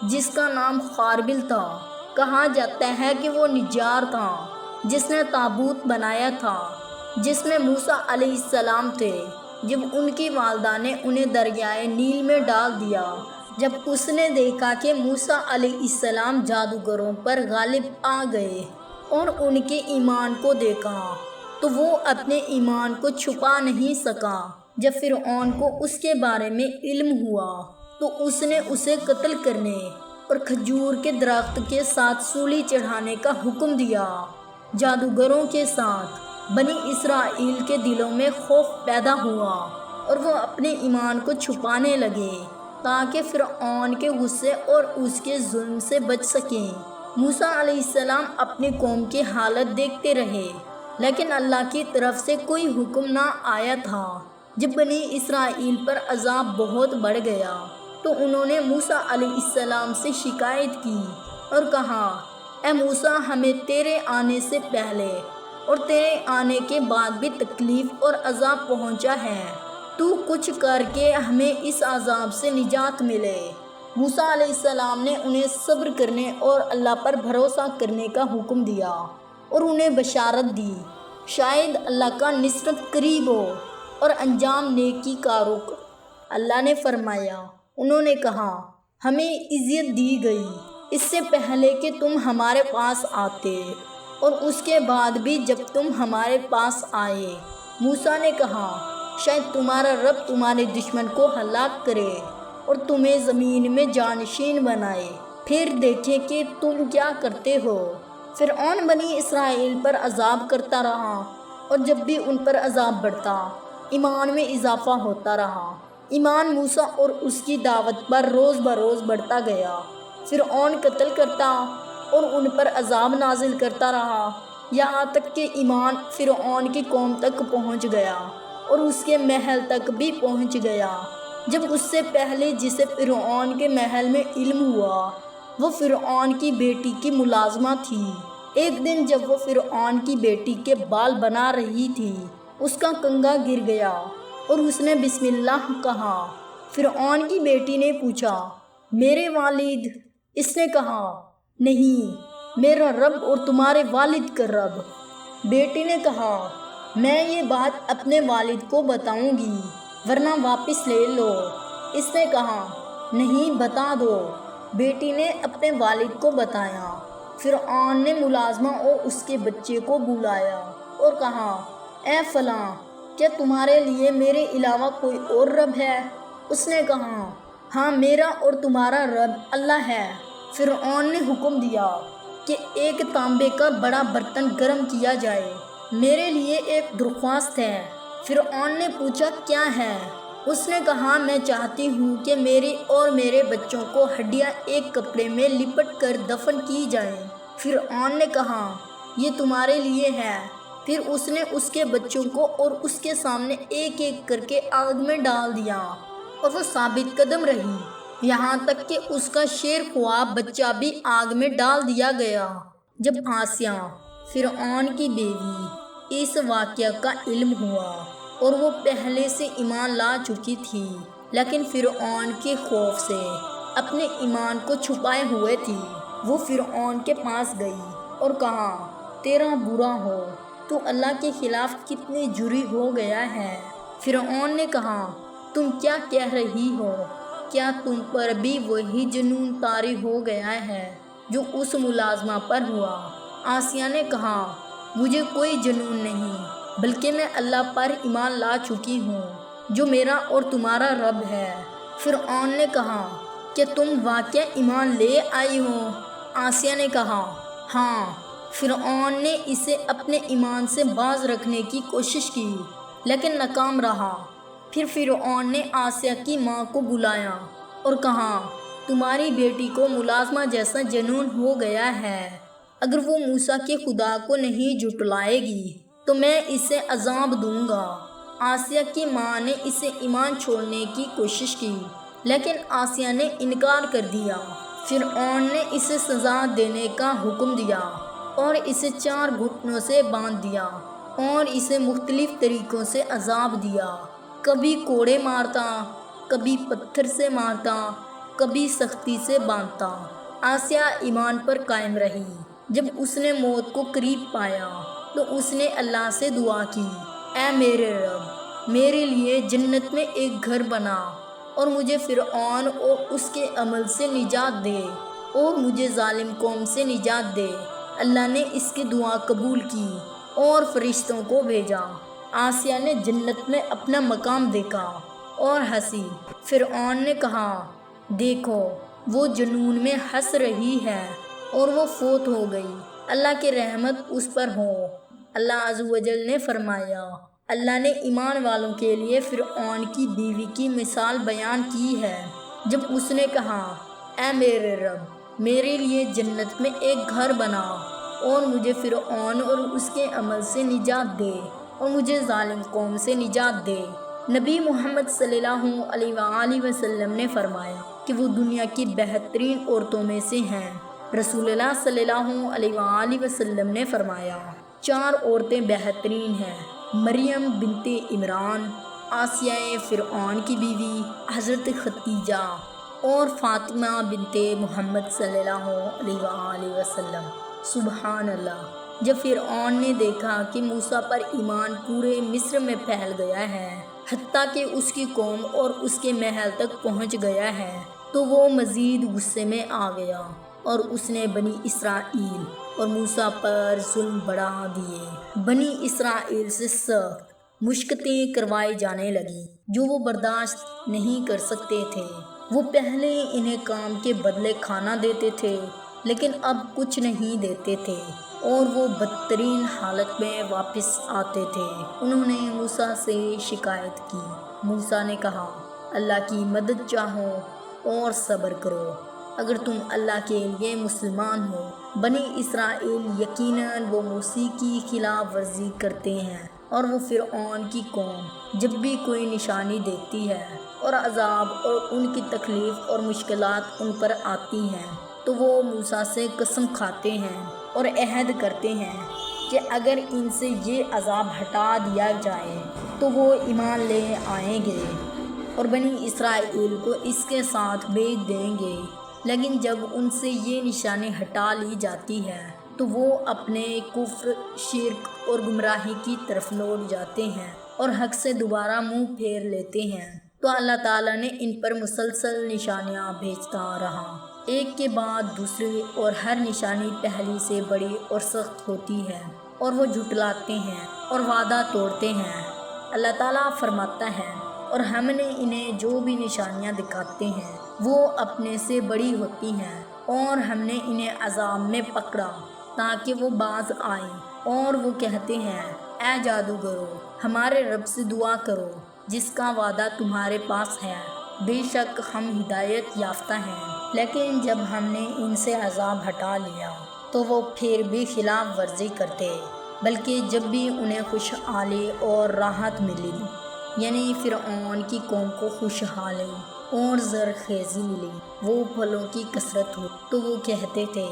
جس کا نام خاربل تھا۔ کہا جاتا ہے کہ وہ نجار تھا جس نے تابوت بنایا تھا جس میں موسیٰ علیہ السلام تھے۔ جب ان کی والدہ نے انہیں دریائے نیل میں ڈال دیا، جب اس نے دیکھا کہ موسیٰ علیہ السلام جادوگروں پر غالب آ گئے اور ان کے ایمان کو دیکھا تو وہ اپنے ایمان کو چھپا نہیں سکا۔ جب فرعون کو اس کے بارے میں علم ہوا تو اس نے اسے قتل کرنے اور کھجور کے درخت کے ساتھ سولی چڑھانے کا حکم دیا۔ جادوگروں کے ساتھ بنی اسرائیل کے دلوں میں خوف پیدا ہوا اور وہ اپنے ایمان کو چھپانے لگے تاکہ فرعون کے غصے اور اس کے ظلم سے بچ سکیں۔ موسیٰ علیہ السلام اپنی قوم کی حالت دیکھتے رہے لیکن اللہ کی طرف سے کوئی حکم نہ آیا تھا۔ جب بنی اسرائیل پر عذاب بہت بڑھ گیا تو انہوں نے موسیٰ علیہ السلام سے شکایت کی اور کہا، اے موسیٰ، ہمیں تیرے آنے سے پہلے اور تیرے آنے کے بعد بھی تکلیف اور عذاب پہنچا ہے، تو کچھ کر کے ہمیں اس عذاب سے نجات ملے۔ موسیٰ علیہ السلام نے انہیں صبر کرنے اور اللہ پر بھروسہ کرنے کا حکم دیا اور انہیں بشارت دی شاید اللہ کا نصرت قریب ہو اور انجام نیکی کاروں کا۔ اللہ نے فرمایا، انہوں نے کہا، ہمیں عزت دی گئی اس سے پہلے کہ تم ہمارے پاس آتے اور اس کے بعد بھی جب تم ہمارے پاس آئے۔ موسیٰ نے کہا، شاید تمہارا رب تمہارے دشمن کو ہلاک کرے اور تمہیں زمین میں جانشین بنائے، پھر دیکھیں کہ تم کیا کرتے ہو۔ فرعون بنی اسرائیل پر عذاب کرتا رہا اور جب بھی ان پر عذاب بڑھتا ایمان میں اضافہ ہوتا رہا۔ ایمان موسیٰ اور اس کی دعوت پر روز بروز بڑھتا گیا۔ فرعون قتل کرتا اور ان پر عذاب نازل کرتا رہا یہاں تک کہ ایمان فرعون کی قوم تک پہنچ گیا اور اس کے محل تک بھی پہنچ گیا۔ جب اس سے پہلے جسے فرعون کے محل میں علم ہوا وہ فرعون کی بیٹی کی ملازمہ تھی۔ ایک دن جب وہ فرعون کی بیٹی کے بال بنا رہی تھی اس کا کنگھا گر گیا اور اس نے بسم اللہ کہا۔ فرعون کی بیٹی نے پوچھا، میرے والد؟ اس نے کہا، نہیں، میرا رب اور تمہارے والد کا رب۔ بیٹی نے کہا، میں یہ بات اپنے والد کو بتاؤں گی ورنہ واپس لے لو۔ اس نے کہا، نہیں، بتا دو۔ بیٹی نے اپنے والد کو بتایا۔ فرعون نے ملازمہ اور اس کے بچے کو بلایا اور کہا، اے فلاں، کیا تمہارے لیے میرے علاوہ کوئی اور رب ہے؟ اس نے کہا، ہاں، میرا اور تمہارا رب اللہ ہے۔ فرعون نے حکم دیا کہ ایک تانبے کا بڑا برتن گرم کیا جائے، میرے لیے ایک درخواست ہے۔ فرعون نے پوچھا، کیا ہے؟ اس نے کہا، میں چاہتی ہوں کہ میرے اور میرے بچوں کو ہڈیاں ایک کپڑے میں لپٹ کر دفن کی جائیں۔ فرعون نے کہا، یہ تمہارے لیے ہے۔ پھر اس نے اس کے بچوں کو اور اس کے سامنے ایک ایک کر کے آگ میں ڈال دیا اور وہ ثابت قدم رہی یہاں تک کہ اس کا شیر خواب بچہ بھی آگ میں ڈال دیا گیا۔ جب آسیہ فرعون کی بیوی اس واقعہ کا علم ہوا اور وہ پہلے سے ایمان لا چکی تھی لیکن فرعون کے خوف سے اپنے ایمان کو چھپائے ہوئے تھی، وہ فرعون کے پاس گئی اور کہا، تیرا برا ہو، تو اللہ کے خلاف کتنی جری ہو گیا ہے۔ فرعون نے کہا، تم کیا کہہ رہی ہو؟ کیا تم پر بھی وہی جنون طاری ہو گیا ہے جو اس ملازمہ پر ہوا؟ آسیہ نے کہا، مجھے کوئی جنون نہیں بلکہ میں اللہ پر ایمان لا چکی ہوں جو میرا اور تمہارا رب ہے۔ فرعون نے کہا، کیا تم واقعہ ایمان لے آئی ہو؟ آسیہ نے کہا، ہاں۔ فرعون نے اسے اپنے ایمان سے باز رکھنے کی کوشش کی لیکن ناکام رہا۔ پھر فرعون نے آسیہ کی ماں کو بلایا اور کہا، تمہاری بیٹی کو ملازمہ جیسا جنون ہو گیا ہے، اگر وہ موسیٰ کے خدا کو نہیں جھٹلائے گی تو میں اسے عذاب دوں گا۔ آسیہ کی ماں نے اسے ایمان چھوڑنے کی کوشش کی، لیکن آسیہ نے انکار کر دیا۔ فرعون نے اسے سزا دینے کا حکم دیا اور اسے 4 گھٹنوں سے باندھ دیا اور اسے مختلف طریقوں سے عذاب دیا، کبھی کوڑے مارتا، کبھی پتھر سے مارتا، کبھی سختی سے باندھتا۔ آسیہ ایمان پر قائم رہی۔ جب اس نے موت کو قریب پایا تو اس نے اللہ سے دعا کی، اے میرے رب، میرے لیے جنت میں ایک گھر بنا اور مجھے فرعون اور اس کے عمل سے نجات دے اور مجھے ظالم قوم سے نجات دے۔ اللہ نے اس کی دعا قبول کی اور فرشتوں کو بھیجا۔ آسیہ نے جنت میں اپنا مقام دیکھا اور ہنسی۔ فرعون نے کہا، دیکھو وہ جنون میں ہنس رہی ہے، اور وہ فوت ہو گئی، اللہ کی رحمت اس پر ہو۔ اللہ عز و جل نے فرمایا، اللہ نے ایمان والوں کے لیے فرعون کی بیوی کی مثال بیان کی ہے، جب اس نے کہا، اے میرے رب، میرے لیے جنت میں ایک گھر بنا اور مجھے فرعون اور اس کے عمل سے نجات دے اور مجھے ظالم قوم سے نجات دے۔ نبی محمد صلی اللہ علیہ وآلہ وسلم نے فرمایا کہ وہ دنیا کی بہترین عورتوں میں سے ہیں۔ رسول اللہ صلی اللہ علیہ وآلہ وسلم نے فرمایا، 4 عورتیں بہترین ہیں: مریم بنت عمران، آسیہ فرعون کی بیوی حضرت ختیجہ، اور فاطمہ بنت محمد صلی اللہ علیہ وآلہ وسلم۔ سبحان اللہ۔ جب فرعون نے دیکھا کہ موسیٰ پر ایمان پورے مصر میں پھیل گیا ہے، حتیٰ کہ اس کی قوم اور اس کے محل تک پہنچ گیا ہے، تو وہ مزید غصے میں آ گیا اور اس نے بنی اسرائیل اور موسیٰ پر ظلم بڑھا دیے۔ بنی اسرائیل سے سخت مشقتیں کروائی جانے لگیں جو وہ برداشت نہیں کر سکتے تھے۔ وہ پہلے انہیں کام کے بدلے کھانا دیتے تھے، لیکن اب کچھ نہیں دیتے تھے اور وہ بدترین حالت میں واپس آتے تھے۔ انہوں نے موسیٰ سے شکایت کی۔ موسیٰ نے کہا، اللہ کی مدد چاہو اور صبر کرو، اگر تم اللہ کے لیے مسلمان ہو۔ بنی اسرائیل یقیناً وہ موسیٰ کی خلاف ورزی کرتے ہیں، اور وہ فرعون کی قوم جب بھی کوئی نشانی دیکھتی ہے اور عذاب اور ان کی تکلیف اور مشکلات ان پر آتی ہیں تو وہ موسیٰ سے قسم کھاتے ہیں اور عہد کرتے ہیں کہ اگر ان سے یہ عذاب ہٹا دیا جائے تو وہ ایمان لے آئیں گے اور بنی اسرائیل کو اس کے ساتھ بھیج دیں گے۔ لیکن جب ان سے یہ نشانی ہٹا لی جاتی ہے تو وہ اپنے کفر، شرک اور گمراہی کی طرف لوٹ جاتے ہیں اور حق سے دوبارہ منہ پھیر لیتے ہیں۔ تو اللہ تعالیٰ نے ان پر مسلسل نشانیاں بھیجتا رہا، ایک کے بعد دوسری، اور ہر نشانی پہلی سے بڑی اور سخت ہوتی ہے، اور وہ جھٹلاتے ہیں اور وعدہ توڑتے ہیں۔ اللہ تعالیٰ فرماتا ہے، اور ہم نے انہیں جو بھی نشانیاں دکھاتے ہیں وہ اپنے سے بڑی ہوتی ہیں، اور ہم نے انہیں عذاب میں پکڑا تاکہ وہ باز آئیں، اور وہ کہتے ہیں، اے جادوگرو، ہمارے رب سے دعا کرو جس کا وعدہ تمہارے پاس ہے، بے شک ہم ہدایت یافتہ ہیں۔ لیکن جب ہم نے ان سے عذاب ہٹا لیا تو وہ پھر بھی خلاف ورزی کرتے، بلکہ جب بھی انہیں خوشحالی اور راحت ملی، یعنی فرعون کی قوم کو خوشحالی اور زرخیزی ملی، وہ پھلوں کی کثرت ہو، تو وہ کہتے تھے،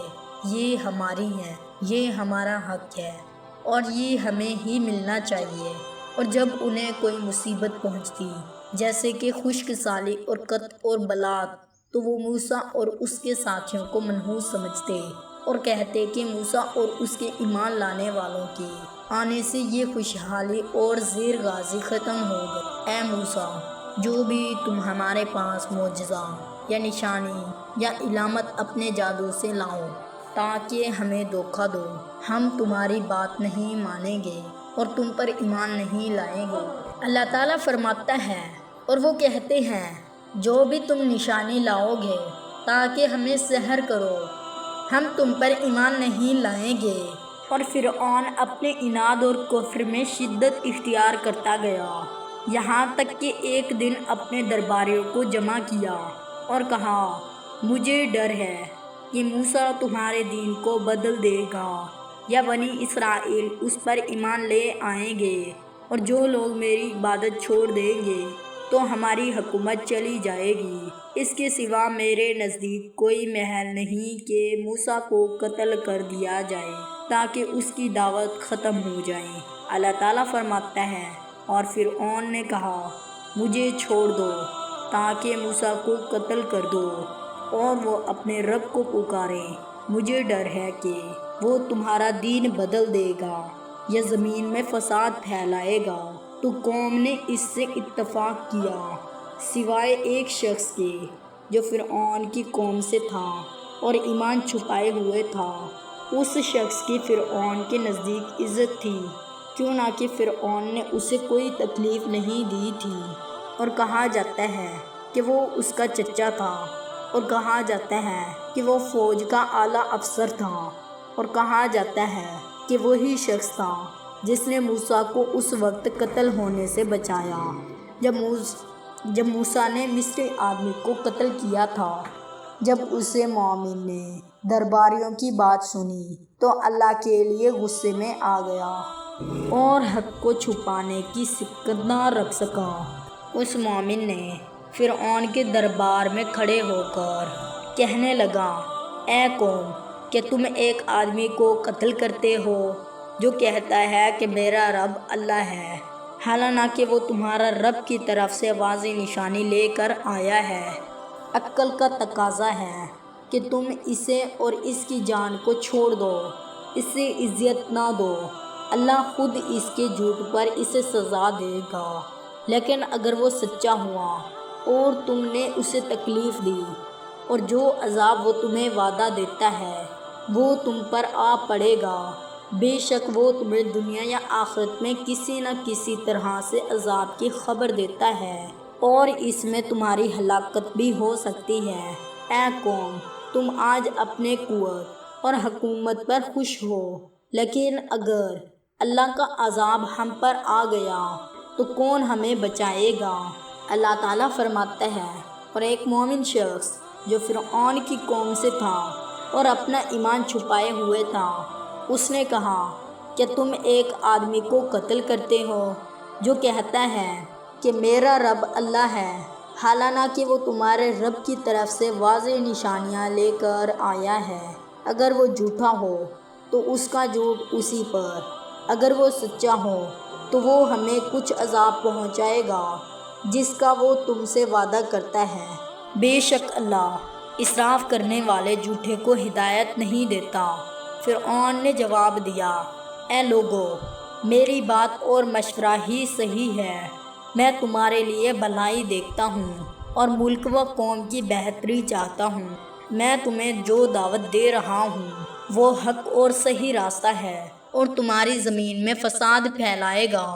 یہ ہماری ہے، یہ ہمارا حق ہے اور یہ ہمیں ہی ملنا چاہیے۔ اور جب انہیں کوئی مصیبت پہنچتی، جیسے کہ خشک سالی اور قحط اور بلات، تو وہ موسیٰ اور اس کے ساتھیوں کو منحوس سمجھتے اور کہتے کہ موسیٰ اور اس کے ایمان لانے والوں کے آنے سے یہ خوشحالی اور زیر غازی ختم ہو گئی۔ اے موسیٰ، جو بھی تم ہمارے پاس معجزہ یا نشانی یا علامت اپنے جادو سے لاؤ تاکہ ہمیں دھوکہ دو، ہم تمہاری بات نہیں مانیں گے اور تم پر ایمان نہیں لائیں گے۔ اللہ تعالیٰ فرماتا ہے، اور وہ کہتے ہیں، جو بھی تم نشانی لاؤ گے تاکہ ہمیں سحر کرو، ہم تم پر ایمان نہیں لائیں گے۔ اور فرعون اپنے عناد اور کفر میں شدت اختیار کرتا گیا، یہاں تک کہ ایک دن اپنے درباریوں کو جمع کیا اور کہا، مجھے ڈر ہے کہ موسیٰ تمہارے دین کو بدل دے گا یا بنی اسرائیل اس پر ایمان لے آئیں گے، اور جو لوگ میری عبادت چھوڑ دیں گے تو ہماری حکومت چلی جائے گی۔ اس کے سوا میرے نزدیک کوئی محل نہیں کہ موسیٰ کو قتل کر دیا جائے تاکہ اس کی دعوت ختم ہو جائے۔ اللہ تعالیٰ فرماتا ہے، اور فرعون نے کہا، مجھے چھوڑ دو تاکہ موسیٰ کو قتل کر دو اور وہ اپنے رب کو پکارے۔ مجھے ڈر ہے کہ وہ تمہارا دین بدل دے گا یا زمین میں فساد پھیلائے گا۔ تو قوم نے اس سے اتفاق کیا سوائے ایک شخص کے جو فرعون کی قوم سے تھا اور ایمان چھپائے ہوئے تھا۔ اس شخص کی فرعون کے نزدیک عزت تھی، کیوں نہ کہ فرعون نے اسے کوئی تکلیف نہیں دی تھی، اور کہا جاتا ہے کہ وہ اس کا چچا تھا، اور کہا جاتا ہے کہ وہ فوج کا اعلیٰ افسر تھا، اور کہا جاتا ہے کہ وہی شخص تھا جس نے موسیٰ کو اس وقت قتل ہونے سے بچایا جب موسیٰ نے مصری آدمی کو قتل کیا تھا۔ جب اسے مومن نے درباریوں کی بات سنی تو اللہ کے لیے غصے میں آ گیا اور حق کو چھپانے کی سکت نہ رکھ سکا۔ اس مومن نے فرعون کے دربار میں کھڑے ہو کر کہنے لگا، اے قوم، کہ تم ایک آدمی کو قتل کرتے ہو جو کہتا ہے کہ میرا رب اللہ ہے، حالانکہ وہ تمہارا رب کی طرف سے واضح نشانی لے کر آیا ہے۔ عقل کا تقاضا ہے کہ تم اسے اور اس کی جان کو چھوڑ دو، اسے اذیت نہ دو۔ اللہ خود اس کے جھوٹ پر اسے سزا دے گا، لیکن اگر وہ سچا ہوا اور تم نے اسے تکلیف دی، اور جو عذاب وہ تمہیں وعدہ دیتا ہے وہ تم پر آ پڑے گا، بے شک وہ تمہیں دنیا یا آخرت میں کسی نہ کسی طرح سے عذاب کی خبر دیتا ہے، اور اس میں تمہاری ہلاکت بھی ہو سکتی ہے۔ اے قوم، تم آج اپنے قوت اور حکومت پر خوش ہو، لیکن اگر اللہ کا عذاب ہم پر آ گیا تو کون ہمیں بچائے گا؟ اللہ تعالیٰ فرماتا ہے، اور ایک مومن شخص جو فرعون کی قوم سے تھا اور اپنا ایمان چھپائے ہوئے تھا، اس نے کہا کہ تم ایک آدمی کو قتل کرتے ہو جو کہتا ہے کہ میرا رب اللہ ہے، حالانکہ وہ تمہارے رب کی طرف سے واضح نشانیاں لے کر آیا ہے۔ اگر وہ جھوٹا ہو تو اس کا جھوٹ اسی پر، اگر وہ سچا ہو تو وہ ہمیں کچھ عذاب پہنچائے گا جس کا وہ تم سے وعدہ کرتا ہے۔ بے شک اللہ اسراف کرنے والے جھوٹے کو ہدایت نہیں دیتا۔ فرعون نے جواب دیا، اے لوگو، میری بات اور مشورہ ہی صحیح ہے، میں تمہارے لیے بھلائی دیکھتا ہوں اور ملک و قوم کی بہتری چاہتا ہوں۔ میں تمہیں جو دعوت دے رہا ہوں وہ حق اور صحیح راستہ ہے، اور تمہاری زمین میں فساد پھیلائے گا۔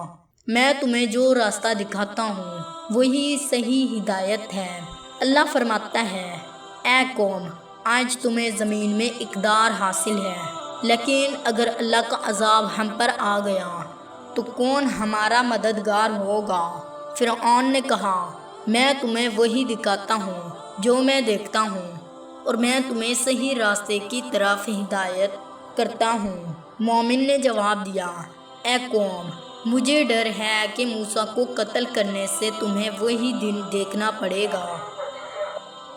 میں تمہیں جو راستہ دکھاتا ہوں وہی صحیح ہدایت ہے۔ اللہ فرماتا ہے، اے قوم، آج تمہیں زمین میں اقتدار حاصل ہے، لیکن اگر اللہ کا عذاب ہم پر آ گیا تو کون ہمارا مددگار ہوگا؟ فرعون نے کہا، میں تمہیں وہی دکھاتا ہوں جو میں دیکھتا ہوں، اور میں تمہیں صحیح راستے کی طرف ہدایت کرتا ہوں۔ مومن نے جواب دیا، اے قوم، مجھے ڈر ہے کہ موسیٰ کو قتل کرنے سے تمہیں وہی دن دیکھنا پڑے گا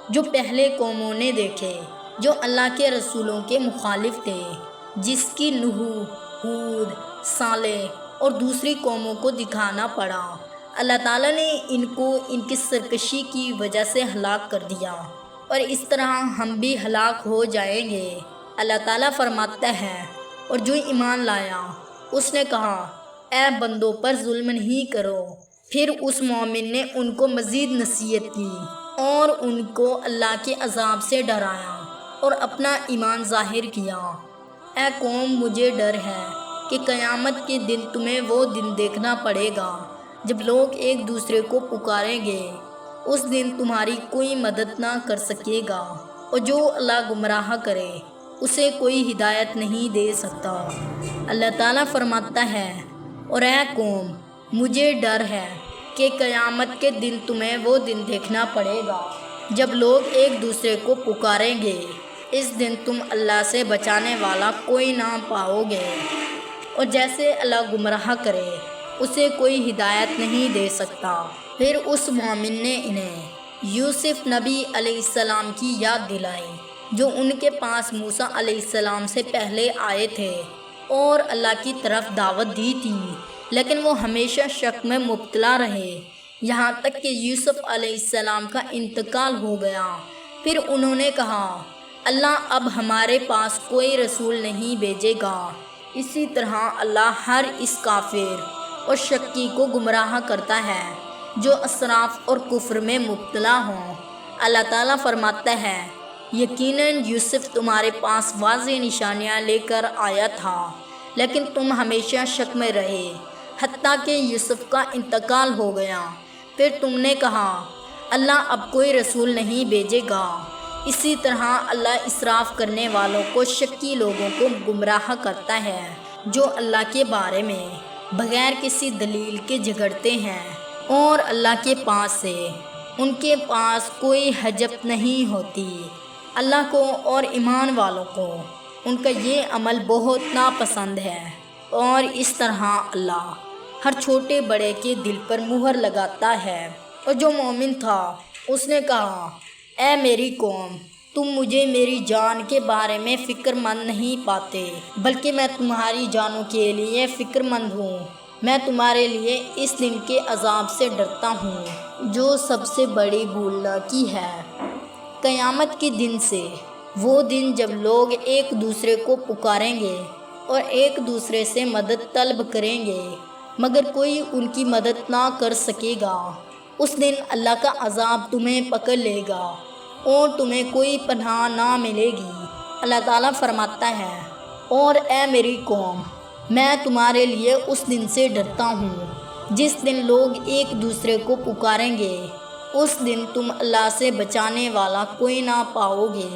جو پہلے قوموں نے دیکھے جو اللہ کے رسولوں کے مخالف تھے، جس کی نوح، ہود، صالح اور دوسری قوموں کو دکھانا پڑا۔ اللہ تعالیٰ نے ان کو ان کی سرکشی کی وجہ سے ہلاک کر دیا، اور اس طرح ہم بھی ہلاک ہو جائیں گے۔ اللہ تعالیٰ فرماتا ہے، اور جو ایمان لایا اس نے کہا، اے بندوں پر ظلم نہیں کرو۔ پھر اس مومن نے ان کو مزید نصیحت کی اور ان کو اللہ کے عذاب سے ڈرایا اور اپنا ایمان ظاہر کیا۔ اے قوم، مجھے ڈر ہے کہ قیامت کے دن تمہیں وہ دن دیکھنا پڑے گا جب لوگ ایک دوسرے کو پکاریں گے۔ اس دن تمہاری کوئی مدد نہ کر سکے گا، اور جو اللہ گمراہ کرے اسے کوئی ہدایت نہیں دے سکتا۔ اللہ تعالیٰ فرماتا ہے، اور اے قوم، مجھے ڈر ہے کہ قیامت کے دن تمہیں وہ دن دیکھنا پڑے گا جب لوگ ایک دوسرے کو پکاریں گے، اس دن تم اللہ سے بچانے والا کوئی نہ پاؤ گے، اور جیسے اللہ گمراہ کرے اسے کوئی ہدایت نہیں دے سکتا۔ پھر اس مومن نے انہیں یوسف نبی علیہ السلام کی یاد دلائی، جو ان کے پاس موسیٰ علیہ السلام سے پہلے آئے تھے اور اللہ کی طرف دعوت دی تھی، لیکن وہ ہمیشہ شک میں مبتلا رہے، یہاں تک کہ یوسف علیہ السلام کا انتقال ہو گیا۔ پھر انہوں نے کہا، اللہ اب ہمارے پاس کوئی رسول نہیں بھیجے گا۔ اسی طرح اللہ ہر اس کافر اور شکی کو گمراہ کرتا ہے جو اسراف اور کفر میں مبتلا ہوں۔ اللہ تعالیٰ فرماتا ہے، یقیناً یوسف تمہارے پاس واضح نشانیاں لے کر آیا تھا، لیکن تم ہمیشہ شک میں رہے، حتیٰ کہ یوسف کا انتقال ہو گیا۔ پھر تم نے کہا، اللہ اب کوئی رسول نہیں بھیجے گا۔ اسی طرح اللہ اسراف کرنے والوں کو، شکی لوگوں کو گمراہ کرتا ہے جو اللہ کے بارے میں بغیر کسی دلیل کے جھگڑتے ہیں اور اللہ کے پاس سے ان کے پاس کوئی حجت نہیں ہوتی۔ اللہ کو اور ایمان والوں کو ان کا یہ عمل بہت ناپسند ہے، اور اس طرح اللہ ہر چھوٹے بڑے کے دل پر مہر لگاتا ہے۔ اور جو مومن تھا اس نے کہا، اے میری قوم، تم مجھے میری جان کے بارے میں فکر مند نہیں پاتے، بلکہ میں تمہاری جانوں کے لیے فکر مند ہوں۔ میں تمہارے لیے اس دن کے عذاب سے ڈرتا ہوں جو سب سے بڑی ہولناکی ہے، قیامت کے دن سے، وہ دن جب لوگ ایک دوسرے کو پکاریں گے اور ایک دوسرے سے مدد طلب کریں گے، مگر کوئی ان کی مدد نہ کر سکے گا۔ اس دن اللہ کا عذاب تمہیں پکڑ لے گا اور تمہیں کوئی پناہ نہ ملے گی۔ اللہ تعالیٰ فرماتا ہے، اور اے میری قوم، میں تمہارے لیے اس دن سے ڈرتا ہوں جس دن لوگ ایک دوسرے کو پکاریں گے، اس دن تم اللہ سے بچانے والا کوئی نہ پاؤ گے،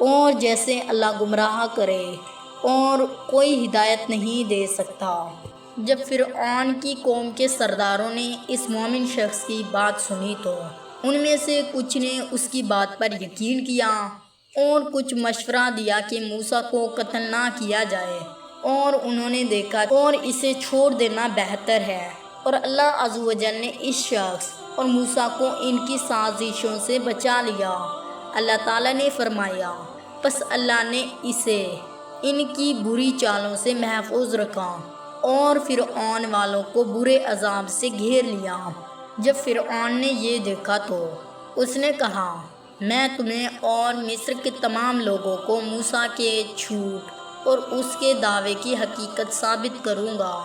اور جیسے اللہ گمراہ کرے اور کوئی ہدایت نہیں دے سکتا۔ جب فرعون کی قوم کے سرداروں نے اس مومن شخص کی بات سنی تو ان میں سے کچھ نے اس کی بات پر یقین کیا اور کچھ مشورہ دیا کہ موسیٰ کو قتل نہ کیا جائے، اور انہوں نے دیکھا اور اسے چھوڑ دینا بہتر ہے، اور اللہ عز و جل نے اس شخص اور موسیٰ کو ان کی سازشوں سے بچا لیا۔ اللہ تعالیٰ نے فرمایا، پس اللہ نے اسے ان کی بری چالوں سے محفوظ رکھا اور فرعون والوں کو برے عذاب سے گھیر لیا۔ جب فرعون نے یہ دیکھا تو اس نے کہا، میں تمہیں اور مصر کے تمام لوگوں کو موسیٰ کے جھوٹ اور اس کے دعوے کی حقیقت ثابت کروں گا،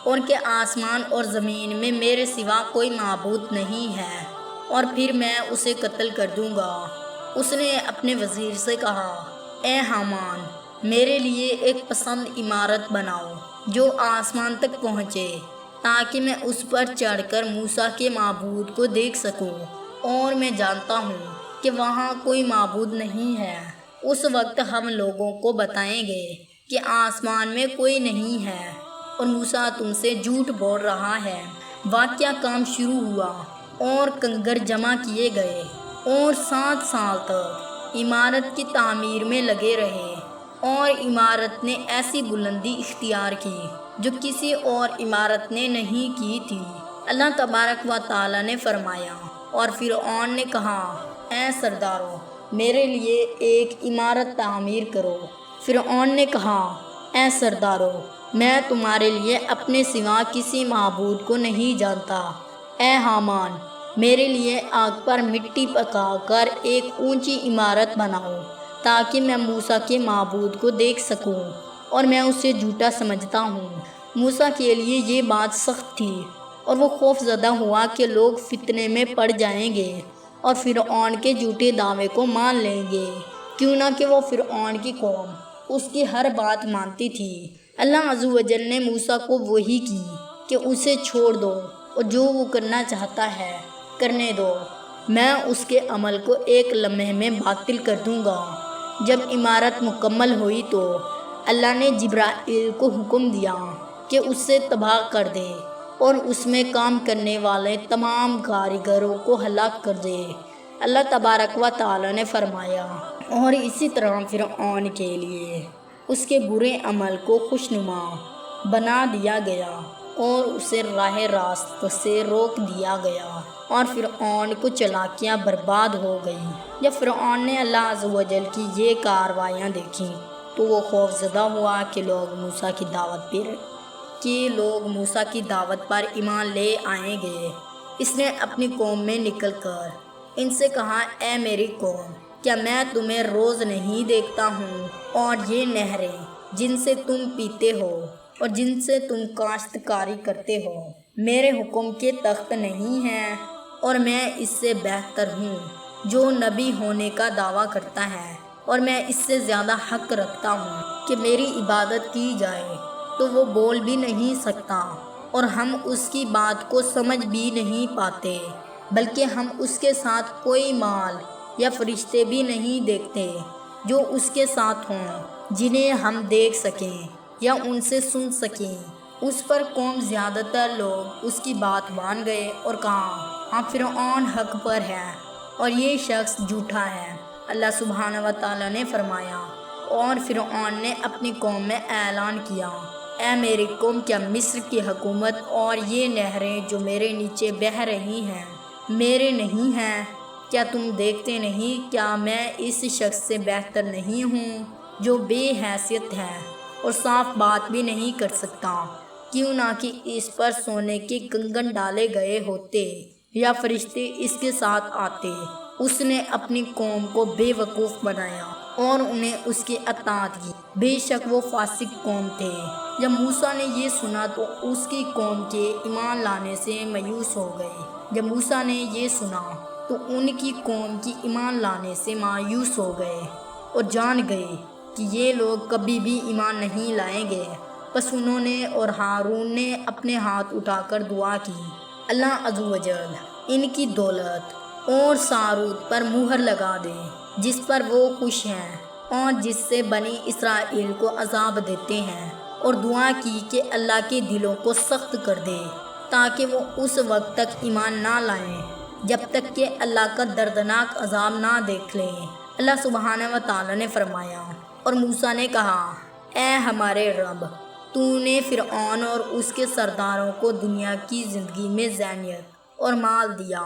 اور کہ آسمان اور زمین میں میرے سوا کوئی معبود نہیں ہے، اور پھر میں اسے قتل کر دوں گا۔ اس نے اپنے وزیر سے کہا، اے حامان، میرے لیے ایک پسند عمارت بناؤ جو آسمان تک پہنچے، تاکہ میں اس پر چڑھ کر موسیٰ کے معبود کو دیکھ سکوں، اور میں جانتا ہوں کہ وہاں کوئی معبود نہیں ہے۔ اس وقت ہم لوگوں کو بتائیں گے کہ آسمان میں کوئی نہیں ہے اور موسیٰ تم سے جھوٹ بول رہا ہے۔ واقعہ کام شروع ہوا اور کنکر جمع کیے گئے اور 7 سال تک عمارت کی تعمیر میں لگے رہے، اور عمارت نے ایسی بلندی اختیار کی جو کسی اور عمارت نے نہیں کی تھی۔ اللہ تبارک و تعالیٰ نے فرمایا، اور فرعون نے کہا، اے سرداروں، میرے لیے ایک عمارت تعمیر کرو۔ فرعون نے کہا، اے سرداروں، میں تمہارے لیے اپنے سوا کسی معبود کو نہیں جانتا۔ اے حامان، میرے لیے آگ پر مٹی پکا کر ایک اونچی عمارت بناؤ، تاکہ میں موسیٰ کے معبود کو دیکھ سکوں، اور میں اسے جھوٹا سمجھتا ہوں۔ موسیٰ کے لیے یہ بات سخت تھی، اور وہ خوف زدہ ہوا کہ لوگ فتنے میں پڑ جائیں گے اور فرعون کے جھوٹے دعوے کو مان لیں گے، کیوں نہ کہ وہ فرعون کی قوم اس کی ہر بات مانتی تھی۔ اللہ عز و جل نے موسیٰ کو وحی کی کہ اسے چھوڑ دو اور جو وہ کرنا چاہتا ہے کرنے دو، میں اس کے عمل کو ایک لمحے میں باطل کر دوں گا۔ جب عمارت مکمل ہوئی تو اللہ نے جبرائیل کو حکم دیا کہ اسے تباہ کر دے اور اس میں کام کرنے والے تمام کاریگروں کو ہلاک کر دے۔ اللہ تبارک و تعالی نے فرمایا، اور اسی طرح فرعون کے لیے اس کے برے عمل کو خوشنما بنا دیا گیا اور اسے راہ راست سے روک دیا گیا، اور فرعون کو چالاکیاں برباد ہو گئیں۔ جب فرعون نے اللہ عز و جل کی یہ کارروائیاں دیکھیں تو وہ خوف زدہ ہوا کہ لوگ موسیٰ کی دعوت پر ایمان لے آئیں گے۔ اس نے اپنی قوم میں نکل کر ان سے کہا، اے میری قوم، کیا میں تمہیں روز نہیں دیکھتا ہوں؟ اور یہ نہریں جن سے تم پیتے ہو اور جن سے تم کاشتکاری کرتے ہو میرے حکم کے تحت نہیں ہیں، اور میں اس سے بہتر ہوں جو نبی ہونے کا دعویٰ کرتا ہے، اور میں اس سے زیادہ حق رکھتا ہوں کہ میری عبادت کی جائے۔ تو وہ بول بھی نہیں سکتا اور ہم اس کی بات کو سمجھ بھی نہیں پاتے، بلکہ ہم اس کے ساتھ کوئی مال یا فرشتے بھی نہیں دیکھتے جو اس کے ساتھ ہوں جنہیں ہم دیکھ سکیں یا ان سے سن سکیں۔ اس پر قوم زیادہ تر لوگ اس کی بات مان گئے اور کہا، ہاں فرعون حق پر ہے اور یہ شخص جھوٹا ہے۔ اللہ سبحانہ و تعالیٰ نے فرمایا، اور فرعون نے اپنی قوم میں اعلان کیا، اے میری قوم، کیا مصر کی حکومت اور یہ نہریں جو میرے نیچے بہہ رہی ہیں میرے نہیں ہیں؟ کیا تم دیکھتے نہیں؟ کیا میں اس شخص سے بہتر نہیں ہوں جو بے حیثیت ہے اور صاف بات بھی نہیں کر سکتا؟ کیوں نہ کہ اس پر سونے کے کنگن ڈالے گئے ہوتے یا فرشتے اس کے ساتھ آتے۔ اس نے اپنی قوم کو بے وقوف بنایا اور انہیں اس کی اطاعت کی، بے شک وہ فاسق قوم تھے۔ جب موسیٰ نے یہ سنا تو اس کی قوم کے ایمان لانے سے مایوس ہو گئے۔ جب موسیٰ نے یہ سنا تو ان کی قوم کی ایمان لانے سے مایوس ہو گئے اور جان گئے کہ یہ لوگ کبھی بھی ایمان نہیں لائیں گے۔ بس انہوں نے اور ہارون نے اپنے ہاتھ اٹھا کر دعا کی، اللہ عز و جل ان کی دولت اور سارود پر مہر لگا دے جس پر وہ خوش ہیں اور جس سے بنی اسرائیل کو عذاب دیتے ہیں، اور دعا کی کہ اللہ کے دلوں کو سخت کر دے تاکہ وہ اس وقت تک ایمان نہ لائیں جب تک کہ اللہ کا دردناک عذاب نہ دیکھ لیں۔ اللہ سبحانہ و تعالیٰ نے فرمایا، اور موسیٰ نے کہا، اے ہمارے رب، تو نے فرعون اور اس کے سرداروں کو دنیا کی زندگی میں زینت اور مال دیا،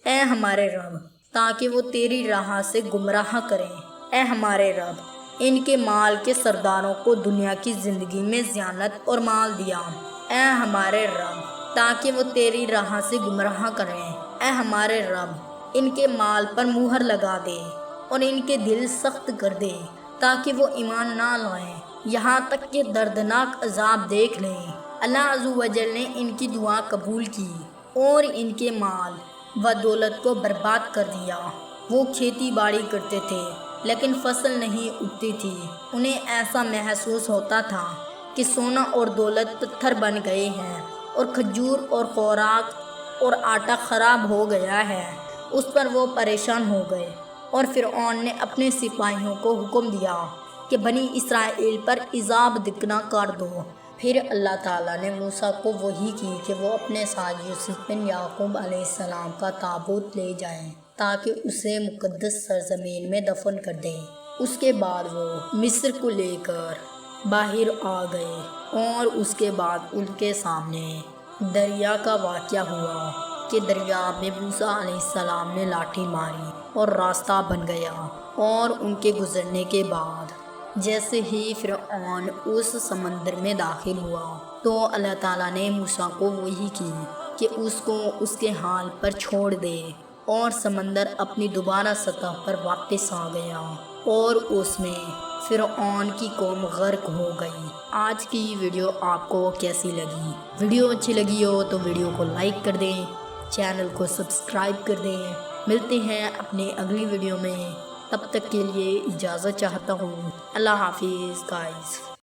اے ہمارے رب، تاکہ وہ تیری راہ سے گمراہ کریں۔ اے ہمارے رب، ان کے مال کے سرداروں کو دنیا کی زندگی میں زینت اور مال دیا، اے ہمارے رب، تاکہ وہ تیری راہ سے گمراہ کریں۔ اے ہمارے رب، ان کے مال پر مہر لگا دے اور ان کے دل سخت کر دے تاکہ وہ ایمان نہ لائیں یہاں تک کہ دردناک عذاب دیکھ لیں۔ اللہ عز و جل نے ان کی دعا قبول کی اور ان کے مال و دولت کو برباد کر دیا۔ وہ کھیتی باڑی کرتے تھے لیکن فصل نہیں اگتی تھی۔ انہیں ایسا محسوس ہوتا تھا کہ سونا اور دولت پتھر بن گئے ہیں اور کھجور اور خوراک اور آٹا خراب ہو گیا ہے۔ اس پر وہ پریشان ہو گئے اور فرعون نے اپنے سپاہیوں کو حکم دیا کہ بنی اسرائیل پر عذاب دگنا کر دو۔ پھر اللہ تعالیٰ نے موسیٰ کو وحی کی کہ وہ اپنے ساتھ یوسف بن یعقوب علیہ السلام کا تابوت لے جائیں تاکہ اسے مقدس سرزمین میں دفن کر دیں۔ اس کے بعد وہ مصر کو لے کر باہر آ گئے، اور اس کے بعد ان کے سامنے دریا کا واقعہ ہوا کہ دریا میں موسیٰ علیہ السلام نے لاٹھی ماری اور راستہ بن گیا، اور ان کے گزرنے کے بعد جیسے ہی فرعون اس سمندر میں داخل ہوا تو اللہ تعالیٰ نے موسیٰ کو وحی کی کہ اس کو اس کے حال پر چھوڑ دے، اور سمندر اپنی دوبارہ سطح پر واپس آ گیا اور اس میں فرعون کی قوم غرق ہو گئی۔ آج کی ویڈیو آپ کو کیسی لگی؟ ویڈیو اچھی لگی ہو تو ویڈیو کو لائک کر دیں، چینل کو سبسکرائب کر دیں۔ ملتے ہیں اپنے اگلی ویڈیو میں، تب تک کے لیے اجازت چاہتا ہوں۔ اللہ حافظ گائز۔